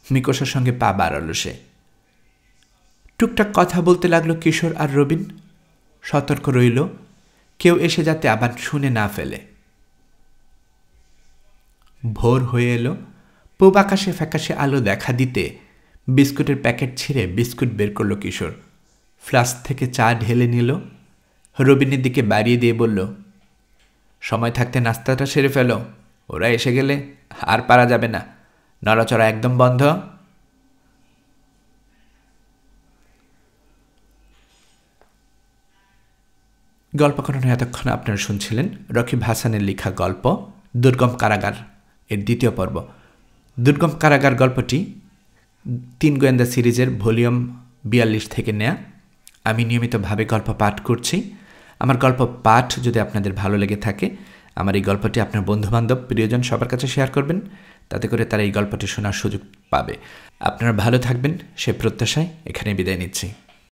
মিকোসার সঙ্গে পা বাড়ালো সে। টুকটাক কথা বলতে লাগলো কিশোর আর রবিন। সতর্ক রইল কেউ এসে যাতে আবার শুনে না ফেলে। ভোর হয়ে এলো। পূব আকাশে ফ্যাকাশে আলো দেখা দিতে বিস্কুটের প্যাকেট ছিঁড়ে বিস্কুট বের করল কিশোর। ফ্লাস্ক থেকে চা ঢেলে নিল। রবিনের দিকে বাড়িয়ে দিয়ে বলল, সময় থাকতে নাস্তাটা সেরে ফেলো, ওরা এসে গেলে আর পারা যাবে না। নড়াচড়া একদম বন্ধ। গল্পকরণে এতক্ষণ আপনারা শুনছিলেন রকিব হাসানের লেখা গল্প দুর্গম কারাগার এর দ্বিতীয় পর্ব। দুর্গম কারাগার গল্পটি 3 গোয়েন্দা সিরিজের ভলিউম 42 থেকে নেয়া। আমি নিয়মিতভাবে গল্প পাঠ করছি। আমার গল্প পাঠ যদি আপনাদের ভালো লেগে থাকে, আমার এই গল্পটি আপনার বন্ধুবান্ধব প্রিয়জন সবার কাছে শেয়ার করবেন, তাতে করে তারা এই গল্পটি শোনার সুযোগ পাবে। আপনারা ভালো থাকবেন সে প্রত্যাশায় এখানে বিদায় নিচ্ছি।